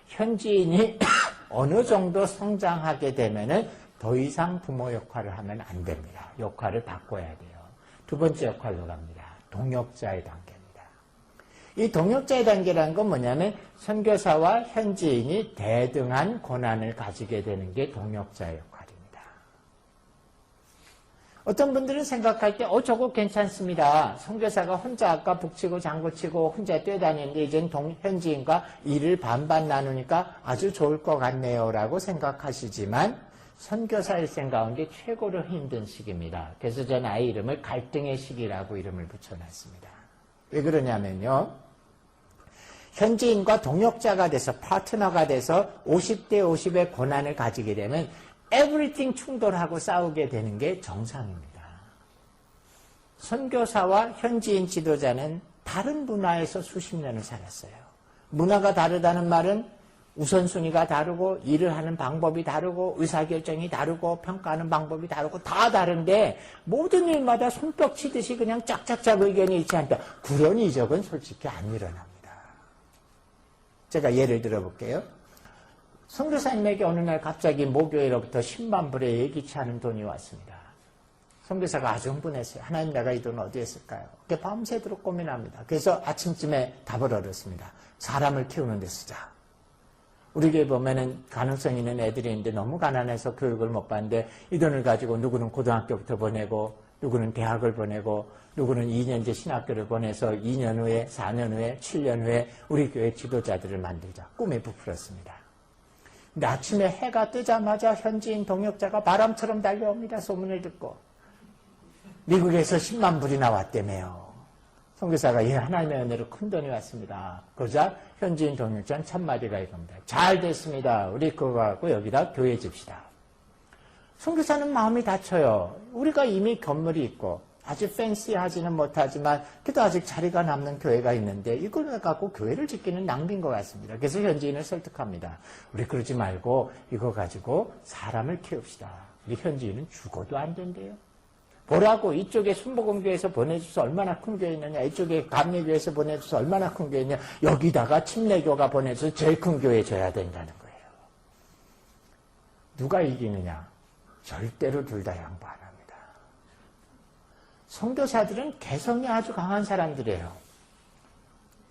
현지인이 어느 정도 성장하게 되면은 더 이상 부모 역할을 하면 안 됩니다. 역할을 바꿔야 돼요. 두 번째 역할로 갑니다. 동역자의 단계입니다. 이 동역자의 단계라는 건 뭐냐면 선교사와 현지인이 대등한 권한을 가지게 되는 게 동역자의 역할입니다. 어떤 분들은 생각할 때 저거 괜찮습니다. 선교사가 혼자 아까 북치고 장구치고 혼자 뛰어다니는데 이젠 현지인과 일을 반반 나누니까 아주 좋을 것 같네요 라고 생각하시지만 선교사 일생 가운데 최고로 힘든 시기입니다. 그래서 전 아이 이름을 갈등의 시기라고 이름을 붙여놨습니다. 왜 그러냐면요. 현지인과 동역자가 돼서 파트너가 돼서 50대 50의 권한을 가지게 되면 everything 충돌하고 싸우게 되는 게 정상입니다. 선교사와 현지인 지도자는 다른 문화에서 수십 년을 살았어요. 문화가 다르다는 말은 우선순위가 다르고 일을 하는 방법이 다르고 의사결정이 다르고 평가하는 방법이 다르고 다 다른데 모든 일마다 손뼉 치듯이 그냥 짝짝짝 의견이 일치 않다. 그런 이적은 솔직히 안 일어납니다. 제가 예를 들어볼게요. 선교사님에게 어느 날 갑자기 모교회로부터 10만 불의 예기치 않은 돈이 왔습니다. 선교사가 아주 흥분했어요. 하나님, 내가 이 돈 어디에 쓸까요? 밤새도록 고민합니다. 그래서 아침쯤에 답을 얻었습니다. 사람을 키우는 데 쓰자. 우리 교회 보면은 가능성 있는 애들이 있는데 너무 가난해서 교육을 못 받는데 이 돈을 가지고 누구는 고등학교부터 보내고 누구는 대학을 보내고 누구는 2년제 신학교를 보내서 2년 후에 4년 후에 7년 후에 우리 교회 지도자들을 만들자. 꿈에 부풀었습니다. 근데 아침에 해가 뜨자마자 현지인 동역자가 바람처럼 달려옵니다. 소문을 듣고. 미국에서 10만 불이 나왔다며요. 선교사가 하나님의 은혜로 큰 돈이 왔습니다. 그러자 현지인 동역자는 첫마디가 이겁니다. 잘 됐습니다. 우리 그거 갖고 여기다 교회 집시다. 선교사는 마음이 다쳐요. 우리가 이미 건물이 있고 아주 팬시하지는 못하지만 그래도 아직 자리가 남는 교회가 있는데 이걸 갖고 교회를 짓기는 낭비인 것 같습니다. 그래서 현지인을 설득합니다. 우리 그러지 말고 이거 가지고 사람을 키웁시다. 우리 현지인은 죽어도 안 된대요. 보라고 이쪽에 순복음교회에서 보내줘서 얼마나 큰 교회냐, 이쪽에 감리교회에서 보내줘서 얼마나 큰 교회냐, 여기다가 침례교가 보내줘서 제일 큰 교회에 줘야 된다는 거예요. 누가 이기느냐? 절대로 둘 다 양보 안 합니다. 선교사들은 개성이 아주 강한 사람들이에요.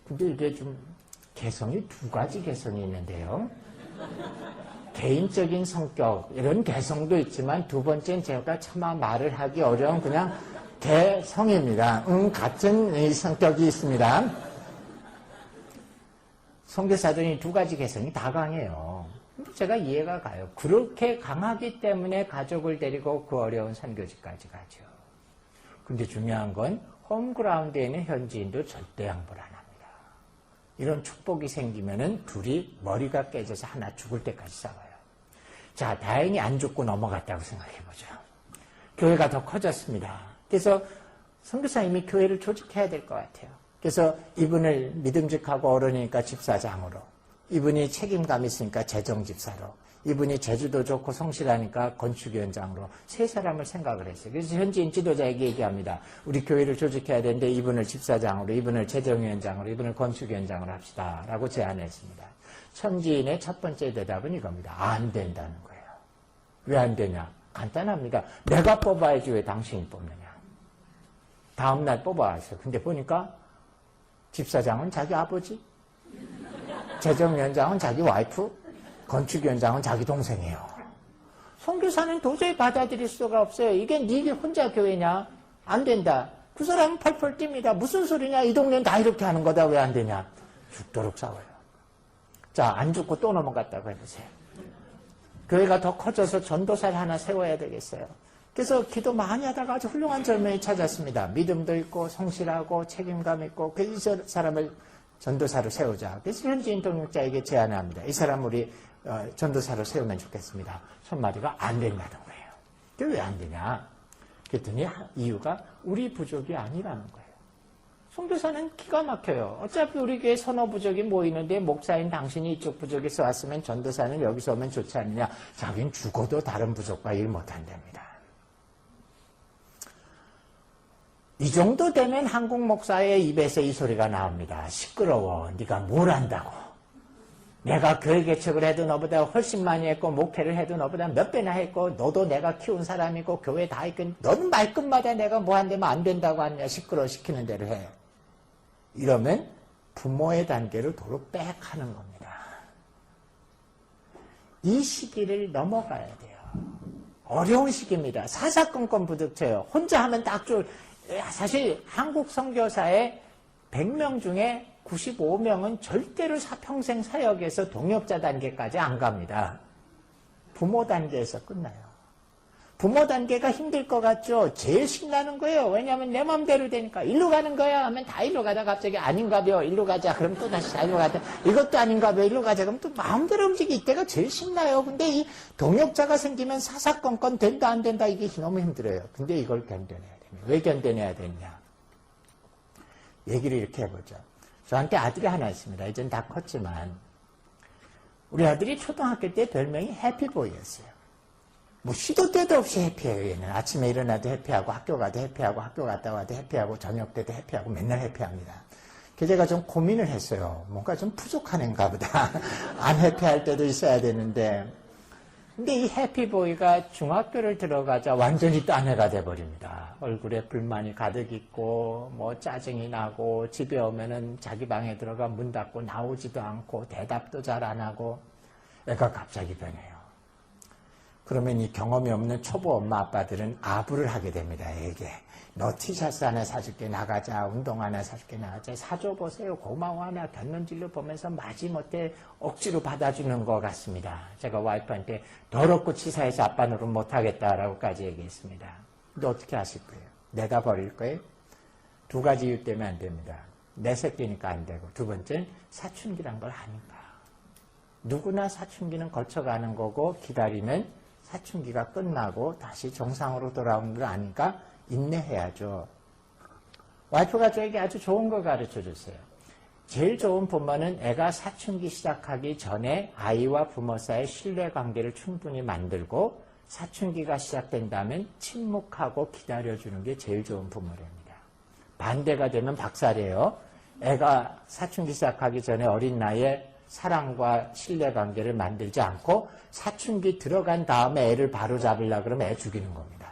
근데 이게 좀 개성이 두 가지 개성이 있는데요. 개인적인 성격 이런 개성도 있지만 두 번째는 제가 차마 말을 하기 어려운 그냥 개성입니다. 같은 이 성격이 있습니다. 선교사들이 두 가지 개성이 다 강해요. 제가 이해가 가요. 그렇게 강하기 때문에 가족을 데리고 그 어려운 선교지까지 가죠. 근데 중요한 건 홈그라운드에 있는 현지인도 절대 양보를 안 합니다. 이런 축복이 생기면은 둘이 머리가 깨져서 하나 죽을 때까지 싸워요. 자, 다행히 안 죽고 넘어갔다고 생각해보죠. 교회가 더 커졌습니다. 그래서 선교사님이 교회를 조직해야 될 것 같아요. 그래서 이분을 믿음직하고 어른이니까 집사장으로, 이분이 책임감 있으니까 재정집사로, 이분이 제주도 좋고 성실하니까 건축위원장으로 세 사람을 생각을 했어요. 그래서 현지인 지도자에게 얘기합니다. 우리 교회를 조직해야 되는데 이분을 집사장으로, 이분을 재정위원장으로, 이분을 건축위원장으로 합시다 라고 제안했습니다. 현지인의 첫 번째 대답은 이겁니다. 안 된다는 거예요. 왜 안 되냐? 간단합니다. 내가 뽑아야지 왜 당신이 뽑느냐. 다음날 뽑아왔어요. 근데 보니까 집사장은 자기 아버지, 재정위원장은 자기 와이프, 건축위원장은 자기 동생이에요. 선교사는 도저히 받아들일 수가 없어요. 이게 네게 혼자 교회냐? 안 된다. 그 사람은 펄펄 뜁니다. 무슨 소리냐? 이 동네는 다 이렇게 하는 거다. 왜 안 되냐? 죽도록 싸워요. 자, 안 죽고 또 넘어갔다고 해보세요. 교회가 더 커져서 전도사를 하나 세워야 되겠어요. 그래서 기도 많이 하다가 아주 훌륭한 젊은이 찾았습니다. 믿음도 있고 성실하고 책임감 있고 그래서 이 사람을 전도사로 세우자. 그래서 현지인 동역자에게 제안을 합니다. 이 사람 우리 전도사로 세우면 좋겠습니다. 손마디가 안 된다는 거예요. 그게 왜 안 되냐? 그랬더니 이유가 우리 부족이 아니라는 거예요. 선교사는 기가 막혀요. 어차피 우리 교회 선호 부족이 모이는데 목사인 당신이 이쪽 부족에서 왔으면 전도사는 여기서 오면 좋지 않느냐. 자기는 죽어도 다른 부족과 일 못한답니다. 이 정도 되면 한국 목사의 입에서 이 소리가 나옵니다. 시끄러워. 네가 뭘 안다고. 내가 교회 개척을 해도 너보다 훨씬 많이 했고 목회를 해도 너보다 몇 배나 했고 너도 내가 키운 사람이고 교회 다 있고 너는 말끝마다 내가 뭐 한다면 안 된다고 하냐. 시끄러워 시키는 대로 해. 이러면 부모의 단계를 도로 빽 하는 겁니다. 이 시기를 넘어가야 돼요. 어려운 시기입니다. 사사건건 부딪혀요. 혼자 하면 딱 좋을. 사실 한국 선교사의 100명 중에 95명은 절대로 평생 사역에서 동역자 단계까지 안 갑니다. 부모 단계에서 끝나요. 부모 단계가 힘들 것 같죠? 제일 신나는 거예요. 왜냐하면 내 마음대로 되니까. 일로 가는 거야 하면 다 일로 가다 갑자기 아닌가벼 일로 가자 그럼 또 다시 일로 가자 이것도 아닌가벼 일로 가자 그럼 또 마음대로 움직이 이때가 제일 신나요. 근데 이 동역자가 생기면 사사건건 된다 안 된다 이게 너무 힘들어요. 근데 이걸 견뎌내야 됩니다. 왜 견뎌내야 되냐? 얘기를 이렇게 해보죠. 저한테 아들이 하나 있습니다. 이젠 다 컸지만 우리 아들이 초등학교 때 별명이 해피보이였어요. 뭐 시도 때도 없이 해피해요. 얘는 아침에 일어나도 해피하고 학교 가도 해피하고 학교 갔다 와도 해피하고 저녁 때도 해피하고 맨날 해피합니다. 그래서 제가 좀 고민을 했어요. 뭔가 좀 부족한 애인가 보다. 안 해피할 때도 있어야 되는데 근데 이 해피보이가 중학교를 들어가자 완전히 딴 애가 돼버립니다. 얼굴에 불만이 가득 있고 뭐 짜증이 나고 집에 오면은 자기 방에 들어가 문 닫고 나오지도 않고 대답도 잘 안 하고 애가 갑자기 변해요. 그러면 이 경험이 없는 초보 엄마 아빠들은 아부를 하게 됩니다. 애에게. 너 티셔츠 하나 사줄게 나가자. 운동 하나 사줄게 나가자. 사줘보세요. 고마워 하나 곁눈질로 보면서 마지못해 억지로 받아주는 것 같습니다. 제가 와이프한테 더럽고 치사해서 아빠 노릇 못하겠다라고까지 얘기했습니다. 근데 어떻게 하실 거예요? 내다 버릴 거예요? 두 가지 이유 때문에 안 됩니다. 내 새끼니까 안 되고 두 번째는 사춘기란 걸 아닌가. 누구나 사춘기는 거쳐가는 거고 기다리면 사춘기가 끝나고 다시 정상으로 돌아오는 걸 아니까 인내해야죠. 와이프가 저에게 아주 좋은 걸 가르쳐 줬어요. 제일 좋은 부모는 애가 사춘기 시작하기 전에 아이와 부모 사이의 신뢰관계를 충분히 만들고 사춘기가 시작된다면 침묵하고 기다려주는 게 제일 좋은 부모랍니다. 반대가 되면 박살이에요. 애가 사춘기 시작하기 전에 어린 나이에 사랑과 신뢰관계를 만들지 않고 사춘기 들어간 다음에 애를 바로 잡으려고 그러면 애 죽이는 겁니다.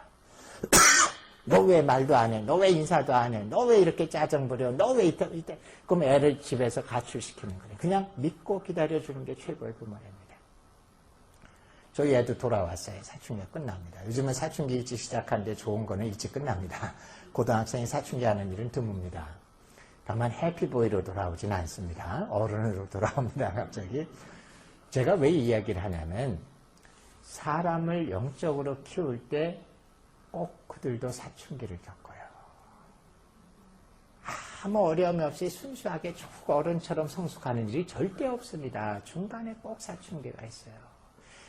너 왜 말도 안 해? 너 왜 인사도 안 해? 너 왜 이렇게 짜증 부려? 너 왜 이때? 그럼 애를 집에서 가출시키는 거예요. 그냥 믿고 기다려주는 게 최고의 부모입니다. 저희 애도 돌아왔어요. 사춘기가 끝납니다. 요즘은 사춘기 일찍 시작하는데 좋은 거는 일찍 끝납니다. 고등학생이 사춘기 하는 일은 드뭅니다. 다만 해피보이로 돌아오진 않습니다. 어른으로 돌아옵니다. 갑자기. 제가 왜 이 이야기를 하냐면 사람을 영적으로 키울 때 꼭 그들도 사춘기를 겪어요. 아무 어려움이 없이 순수하게 쭉 어른처럼 성숙하는 일이 절대 없습니다. 중간에 꼭 사춘기가 있어요.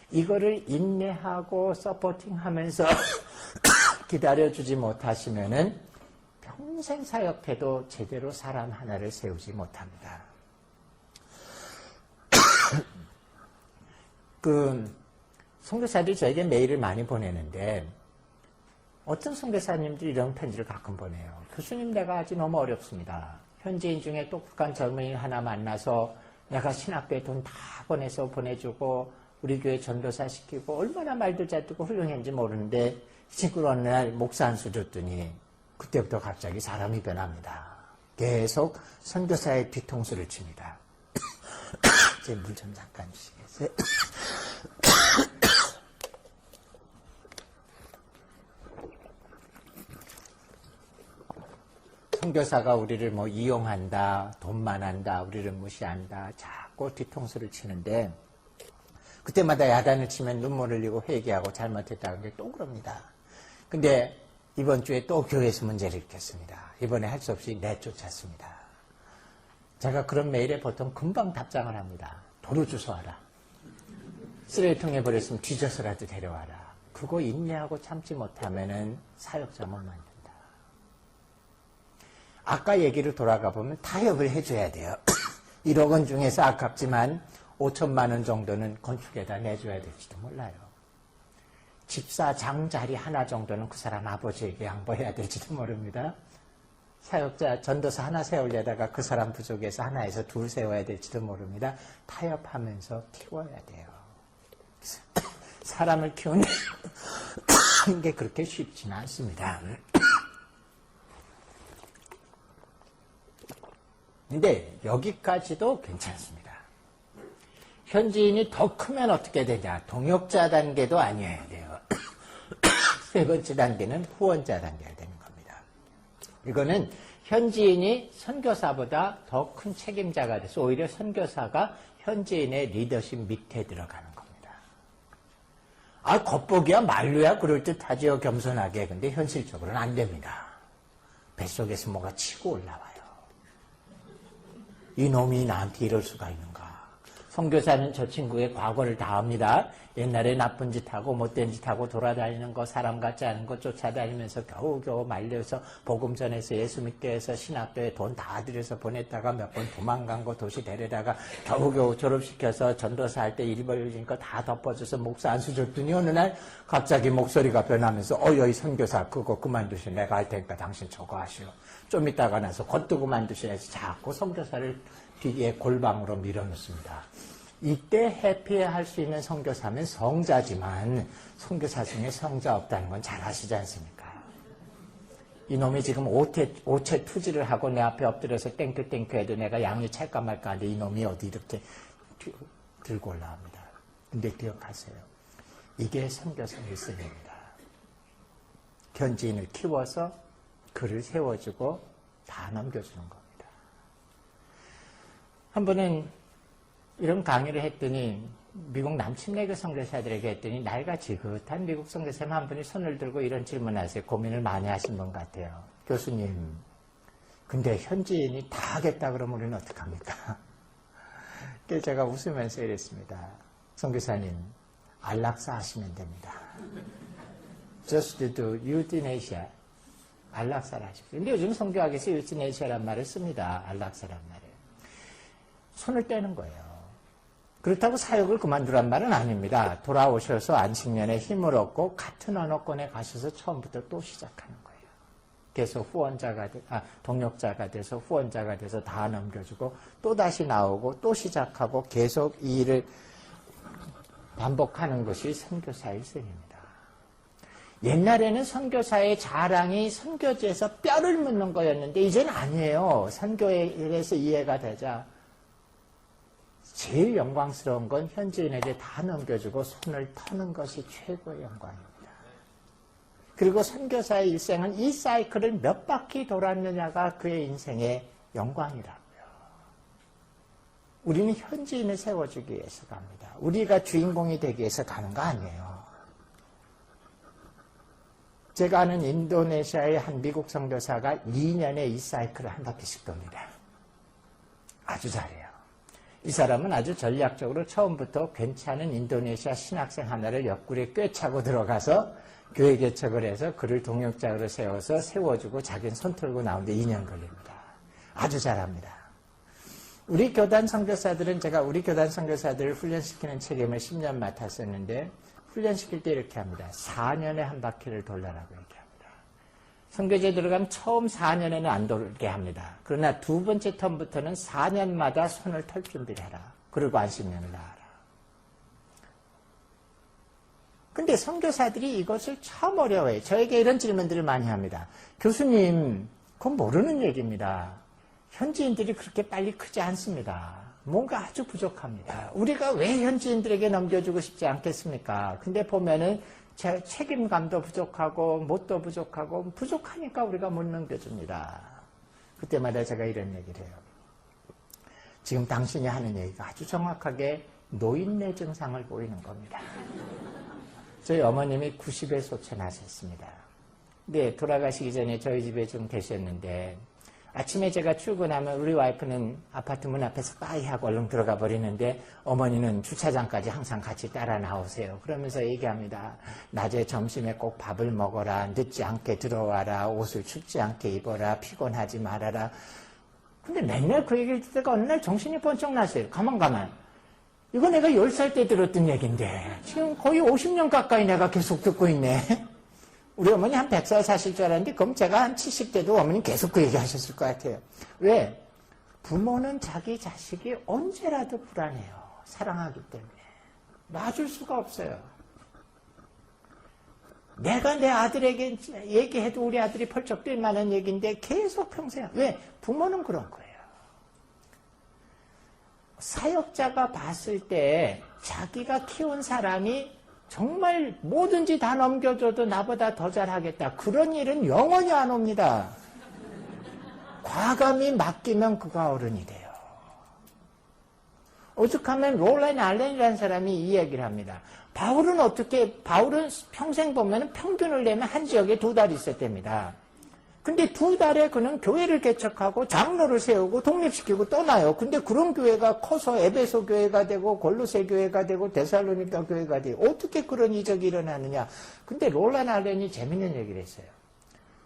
이거를 인내하고 서포팅하면서 기다려주지 못하시면은 평생 사역해도 제대로 사람 하나를 세우지 못합니다. 선교사들이 저에게 메일을 많이 보내는데 어떤 선교사님들이 이런 편지를 가끔 보내요. 교수님 내가 아직 너무 어렵습니다. 현지인 중에 똑똑한 젊은이 하나 만나서 내가 신학교에 돈 다 보내주고 우리 교회 전도사 시키고 얼마나 말도 잘 듣고 훌륭했는지 모르는데 이 친구를 어느 날 목사 한 수 줬더니 그때부터 갑자기 사람이 변합니다. 계속 선교사의 뒤통수를 칩니다. 제 물 좀 잠깐 주시겠어요? 선교사가 우리를 뭐 이용한다, 돈만 한다, 우리를 무시한다, 자꾸 뒤통수를 치는데 그때마다 야단을 치면 눈물을 흘리고 회개하고 잘못했다는 게 또 그럽니다. 근데 이번 주에 또 교회에서 문제를 일으켰습니다. 이번에 할 수 없이 내쫓았습니다. 제가 그런 메일에 보통 금방 답장을 합니다. 도로 주소하라. 쓰레기통에 버렸으면 뒤져서라도 데려와라. 그거 인내하고 참지 못하면은 사역자 못 만든다. 아까 얘기로 돌아가 보면 타협을 해줘야 돼요. 1억 원 중에서 아깝지만 5천만 원 정도는 건축에다 내줘야 될지도 몰라요. 집사장 자리 하나 정도는 그 사람 아버지에게 양보해야 될지도 모릅니다. 사역자 전도사 하나 세우려다가 그 사람 부족해서 하나에서 둘 세워야 될지도 모릅니다. 타협하면서 키워야 돼요. 사람을 키우는 게 그렇게 쉽지는 않습니다. 근데 여기까지도 괜찮습니다. 현지인이 더 크면 어떻게 되냐? 동역자 단계도 아니어야 돼요. 세 번째 단계는 후원자 단계가 되는 겁니다. 이거는 현지인이 선교사보다 더 큰 책임자가 돼서 오히려 선교사가 현지인의 리더십 밑에 들어가는 겁니다. 아, 겉보기야 말로야 그럴듯하지요, 겸손하게. 근데 현실적으로는 안 됩니다. 뱃속에서 뭐가 치고 올라와요. 이놈이 나한테 이럴 수가 있는가. 선교사는 저 친구의 과거를 다 압니다. 옛날에 나쁜 짓하고 못된 짓하고 돌아다니는 거, 사람 같지 않은 거 쫓아다니면서 겨우겨우 말려서 복음 전해서 예수 믿게 해서 신학교에 돈 다 들여서 보냈다가 몇 번 도망간 거 도시 데려다가 겨우겨우 졸업시켜서 전도사 할 때 일 벌어진 거 다 덮어줘서 목사 안수 줬더니 어느 날 갑자기 목소리가 변하면서 여기 선교사 그거 그만두시오. 내가 할 테니까 당신 저거 하시오. 좀 있다가 나서 겉도 그만두셔야지. 자꾸 선교사를 뒤에 골방으로 밀어넣습니다. 이때 해피할 수 있는 선교사면 성자지만 선교사 중에 성자 없다는 건 잘 아시지 않습니까? 이놈이 지금 오체 투지를 하고 내 앞에 엎드려서 땡큐 해도 내가 양이 찰까 말까 하는데 이놈이 어디 이렇게 들고 올라옵니다. 근데 기억하세요. 이게 선교사 일생입니다. 현지인을 키워서 그를 세워주고 다 넘겨주는 겁니다. 한 번은 이런 강의를 했더니 미국 남침내교 선교사들에게 했더니 나이가 지긋한 미국 선교사님 한 분이 손을 들고 이런 질문하세요. 고민을 많이 하신 분 같아요. 교수님, 근데 현지인이 다 하겠다 그러면 우리는 어떡합니까? 그래서 제가 웃으면서 이랬습니다. 선교사님, 안락사 하시면 됩니다. Just do euthanasia. 안락사를 하십시오. 근데 요즘 선교학에서 euthana시아란 말을 씁니다. 안락사란 말을. 손을 떼는 거예요. 그렇다고 사역을 그만두란 말은 아닙니다. 돌아오셔서 안식년에 힘을 얻고 같은 언어권에 가셔서 처음부터 또 시작하는 거예요. 계속 동역자가 돼서 후원자가 돼서 다 넘겨주고 또 다시 나오고 또 시작하고 계속 이 일을 반복하는 것이 선교사 일생입니다. 옛날에는 선교사의 자랑이 선교지에서 뼈를 묻는 거였는데 이제는 아니에요. 선교에 대해서 이해가 되자 제일 영광스러운 건 현지인에게 다 넘겨주고 손을 터는 것이 최고의 영광입니다. 그리고 선교사의 일생은 이 사이클을 몇 바퀴 돌았느냐가 그의 인생의 영광이라고요. 우리는 현지인을 세워주기 위해서 갑니다. 우리가 주인공이 되기 위해서 가는 거 아니에요. 제가 아는 인도네시아의 한 미국 선교사가 2년에 이 사이클을 한 바퀴씩 돕니다. 아주 잘해요. 이 사람은 아주 전략적으로 처음부터 괜찮은 인도네시아 신학생 하나를 옆구리에 꿰차고 들어가서 교회 개척을 해서 그를 동역자로 세워서 세워주고 자기는 손 털고 나오는데 2년 걸립니다. 아주 잘합니다. 우리 교단 선교사들은 제가 우리 교단 선교사들을 훈련시키는 책임을 10년 맡았었는데 훈련시킬 때 이렇게 합니다. 4년에 한 바퀴를 돌라라고 얘기합니다. 선교지에 들어가면 처음 4년에는 안 돌게 합니다. 그러나 두 번째 텀부터는 4년마다 손을 털 준비를 해라. 그리고 안식년을 나와라. 근데 선교사들이 이것을 참 어려워해요. 저에게 이런 질문들을 많이 합니다. 교수님, 그건 모르는 얘기입니다. 현지인들이 그렇게 빨리 크지 않습니다. 뭔가 아주 부족합니다. 우리가 왜 현지인들에게 넘겨주고 싶지 않겠습니까? 근데 보면은 책임감도 부족하고 뭣도 부족하고 부족하니까 우리가 못 넘겨줍니다. 그때마다 제가 이런 얘기를 해요. 지금 당신이 하는 얘기가 아주 정확하게 노인네 증상을 보이는 겁니다. 저희 어머님이 90에 소천하셨습니다. 네, 돌아가시기 전에 저희 집에 좀 계셨는데 아침에 제가 출근하면 우리 와이프는 아파트 문 앞에서 빠이 하고 얼른 들어가 버리는데 어머니는 주차장까지 항상 같이 따라 나오세요. 그러면서 얘기합니다. 낮에 점심에 꼭 밥을 먹어라. 늦지 않게 들어와라. 옷을 춥지 않게 입어라. 피곤하지 말아라. 근데 맨날 그 얘기를 듣다가 어느 날 정신이 번쩍 났어요. 가만. 이거 내가 10살 때 들었던 얘기인데 지금 거의 50년 가까이 내가 계속 듣고 있네. 우리 어머니 한 100살 사실 줄 알았는데 그럼 제가 한 70대도 어머니 계속 그 얘기 하셨을 것 같아요. 왜? 부모는 자기 자식이 언제라도 불안해요. 사랑하기 때문에. 놔줄 수가 없어요. 내가 내 아들에게 얘기해도 우리 아들이 펄쩍 뛸 만한 얘기인데 계속 평생. 왜? 부모는 그런 거예요. 사역자가 봤을 때 자기가 키운 사람이 정말 뭐든지 다 넘겨줘도 나보다 더 잘하겠다. 그런 일은 영원히 안 옵니다. 과감히 맡기면 그가 어른이 돼요. 오죽하면 롤랜 알렌이라는 사람이 이 얘기를 합니다. 바울은 평생 보면 평균을 내면 한 지역에 2달 있었답니다. 근데 2달에 그는 교회를 개척하고 장로를 세우고 독립시키고 떠나요. 근데 그런 교회가 커서 에베소 교회가 되고 골로새 교회가 되고 데살로니가 교회가 돼요. 어떻게 그런 이적이 일어나느냐. 근데 롤란 알렌이 재밌는 얘기를 했어요.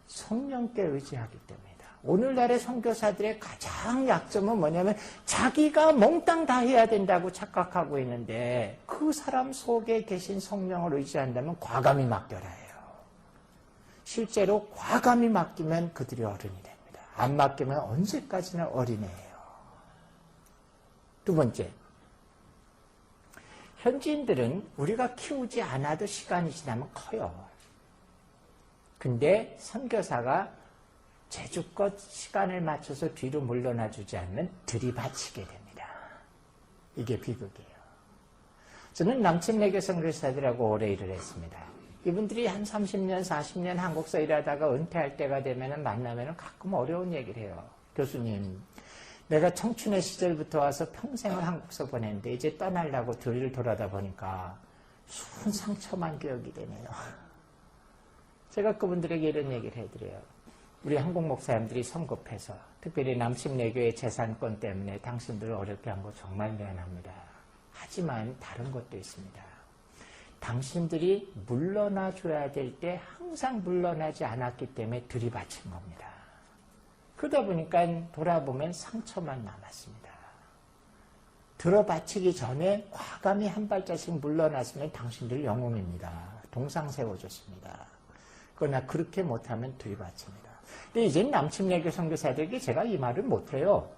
성령께 의지하기 때문이다. 오늘날의 선교사들의 가장 약점은 뭐냐면 자기가 몽땅 다 해야 된다고 착각하고 있는데 그 사람 속에 계신 성령을 의지한다면 과감히 맡겨라 해요. 실제로 과감히 맡기면 그들이 어른이 됩니다. 안 맡기면 언제까지나 어린애예요. 두 번째, 현지인들은 우리가 키우지 않아도 시간이 지나면 커요. 근데 선교사가 제주껏 시간을 맞춰서 뒤로 물러나 주지 않으면 들이받치게 됩니다. 이게 비극이에요. 저는 남침내교 선교사들하고 오래 일을 했습니다. 이분들이 한 30년, 40년 한국서 일하다가 은퇴할 때가 되면 만나면 가끔 어려운 얘기를 해요. 교수님, 내가 청춘의 시절부터 와서 평생을 한국서 보냈는데 이제 떠나려고 뒤를 돌아다 보니까 수은 상처만 기억이 되네요. 제가 그분들에게 이런 얘기를 해드려요. 우리 한국 목사님들이 성급해서 특별히 남침내교의 재산권 때문에 당신들을 어렵게 한 거 정말 미안합니다. 하지만 다른 것도 있습니다. 당신들이 물러나 줘야 될 때 항상 물러나지 않았기 때문에 들이받친 겁니다. 그러다 보니까 돌아보면 상처만 남았습니다. 들어받치기 전에 과감히 한 발자씩 물러났으면 당신들 영웅입니다. 동상 세워줬습니다. 그러나 그렇게 못하면 들이받칩니다. 근데 이제 남침내교 선교사들에게 제가 이 말을 못해요.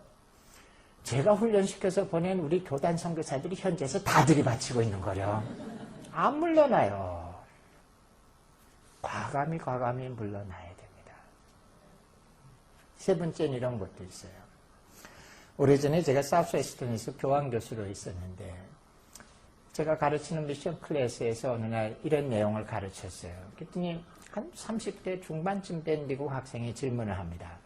제가 훈련시켜서 보낸 우리 교단 선교사들이 현지에서 다 들이받치고 있는 거죠. 안 물러나요. 과감히 물러나야 됩니다. 세 번째는 이런 것도 있어요. 오래전에 제가 사우스웨스턴에서 교환교수로 있었는데 제가 가르치는 미션 클래스에서 어느 날 이런 내용을 가르쳤어요. 그랬더니 한 30대 중반쯤 된 미국 학생이 질문을 합니다.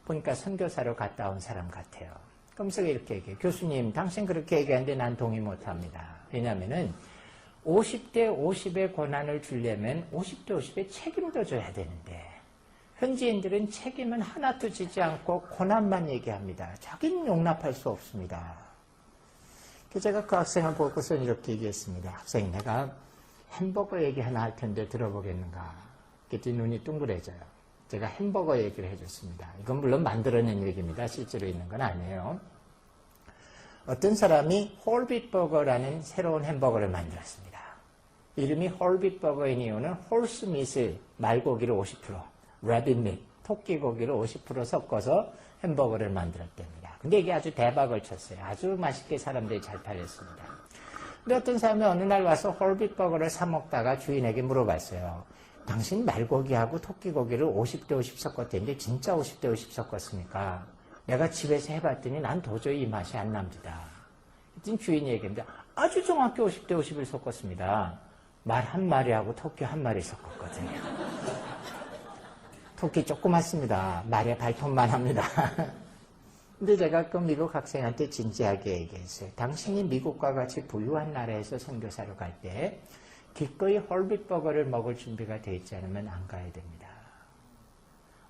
보니까 선교사로 갔다 온 사람 같아요. 그러면서 이렇게 얘기해요. 교수님, 당신 그렇게 얘기하는데 난 동의 못합니다. 왜냐하면은 50대 50의 권한을 주려면 50대 50의 책임도 져야 되는데 현지인들은 책임은 하나도 지지 않고 권한만 얘기합니다. 자기는 용납할 수 없습니다. 그래서 제가 그 학생을 보고서 이렇게 얘기했습니다. 학생, 내가 햄버거 얘기 하나 할 텐데 들어보겠는가? 그랬더니 눈이 둥그레져요. 제가 햄버거 얘기를 해줬습니다. 이건 물론 만들어낸 얘기입니다. 실제로 있는 건 아니에요. 어떤 사람이 홀빗버거라는 새로운 햄버거를 만들었습니다. 이름이 홀빗버거인 이유는 홀스밋을 말고기를 50%, 래빗밋, 토끼고기를 50% 섞어서 햄버거를 만들었답니다. 근데 이게 아주 대박을 쳤어요. 아주 맛있게 사람들이 잘 팔렸습니다. 근데 어떤 사람이 어느 날 와서 홀빗버거를 사 먹다가 주인에게 물어봤어요. 당신 말고기하고 토끼고기를 50대 50 섞었대는데 진짜 50대 50 섞었습니까? 내가 집에서 해봤더니 난 도저히 이 맛이 안 납니다. 그랬더니 주인이 얘기합니다. 아주 정확히 50대 50을 섞었습니다. 말 한 마리하고 토끼 한 마리 섞었거든요. 토끼 조그맣습니다. 말에 발톱만 합니다. 근데 제가 그 미국 학생한테 진지하게 얘기했어요. 당신이 미국과 같이 부유한 나라에서 선교사로 갈 때 기꺼이 홀빗버거를 먹을 준비가 돼 있지 않으면 안 가야 됩니다.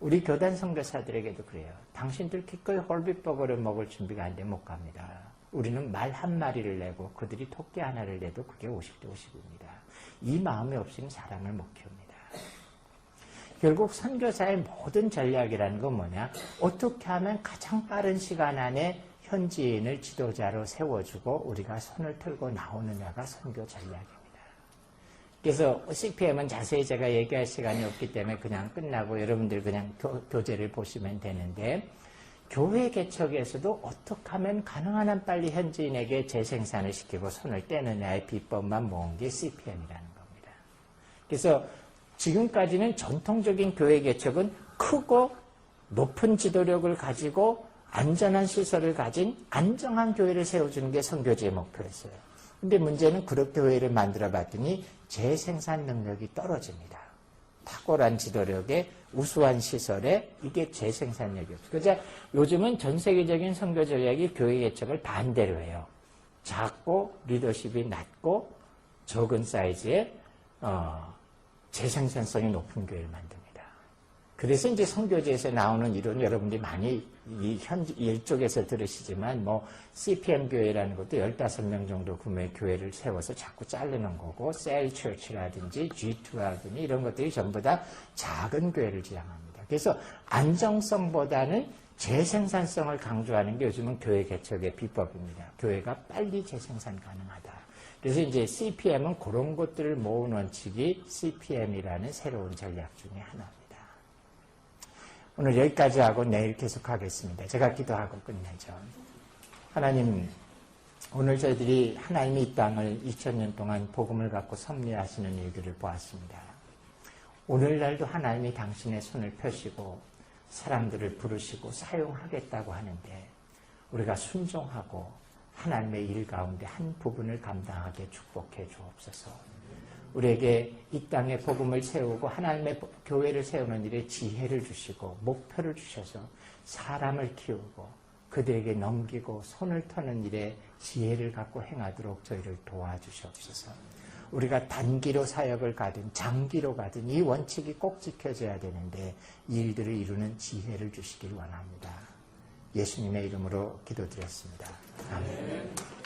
우리 교단 선교사들에게도 그래요. 당신들 기꺼이 홀빗버거를 먹을 준비가 안 되면 못 갑니다. 우리는 말 한 마리를 내고 그들이 토끼 하나를 내도 그게 50대 50입니다. 이 마음이 없으면 사람을 못 키웁니다. 결국 선교사의 모든 전략이라는 건 뭐냐? 어떻게 하면 가장 빠른 시간 안에 현지인을 지도자로 세워주고 우리가 손을 틀고 나오느냐가 선교 전략입니다. 그래서 CPM은 자세히 제가 얘기할 시간이 없기 때문에 그냥 끝나고 여러분들 그냥 교재를 보시면 되는데, 교회 개척에서도 어떻게 하면 가능한 한 빨리 현지인에게 재생산을 시키고 손을 떼느냐의 비법만 모은 게 CPM이라는 겁니다. 그래서 지금까지는 전통적인 교회 개척은 크고 높은 지도력을 가지고 안전한 시설을 가진 안정한 교회를 세워주는 게 선교지의 목표였어요. 근데 문제는 그룹 교회를 만들어 봤더니 재생산 능력이 떨어집니다. 탁월한 지도력에 우수한 시설에 이게 재생산력이 없어요. 그래서 요즘은 전 세계적인 선교 전략이 교회 개척을 반대로 해요. 작고 리더십이 낮고 적은 사이즈의 재생산성이 높은 교회를 만듭니다. 그래서 이제 선교지에서 나오는 이론 여러분들이 많이 이쪽에서 들으시지만 CPM 교회라는 것도 15명 정도 규모의 교회를 세워서 자꾸 자르는 거고, 셀 처치라든지 G2라든지 이런 것들이 전부 다 작은 교회를 지향합니다. 그래서 안정성보다는 재생산성을 강조하는 게 요즘은 교회 개척의 비법입니다. 교회가 빨리 재생산 가능하다. 그래서 이제 CPM은 그런 것들을 모은 원칙이 CPM이라는 새로운 전략 중에 하나입니다. 오늘 여기까지 하고 내일 계속하겠습니다. 제가 기도하고 끝내죠. 하나님, 오늘 저희들이 하나님이 이 땅을 2000년 동안 복음을 갖고 섭리하시는 일들을 보았습니다. 오늘날도 하나님이 당신의 손을 펴시고 사람들을 부르시고 사용하겠다고 하는데 우리가 순종하고 하나님의 일 가운데 한 부분을 감당하게 축복해 주옵소서. 우리에게 이 땅에 복음을 세우고 하나님의 교회를 세우는 일에 지혜를 주시고 목표를 주셔서 사람을 키우고 그들에게 넘기고 손을 터는 일에 지혜를 갖고 행하도록 저희를 도와주시옵소서. 우리가 단기로 사역을 가든 장기로 가든 이 원칙이 꼭 지켜져야 되는데 이 일들을 이루는 지혜를 주시길 원합니다. 예수님의 이름으로 기도드렸습니다. 아멘.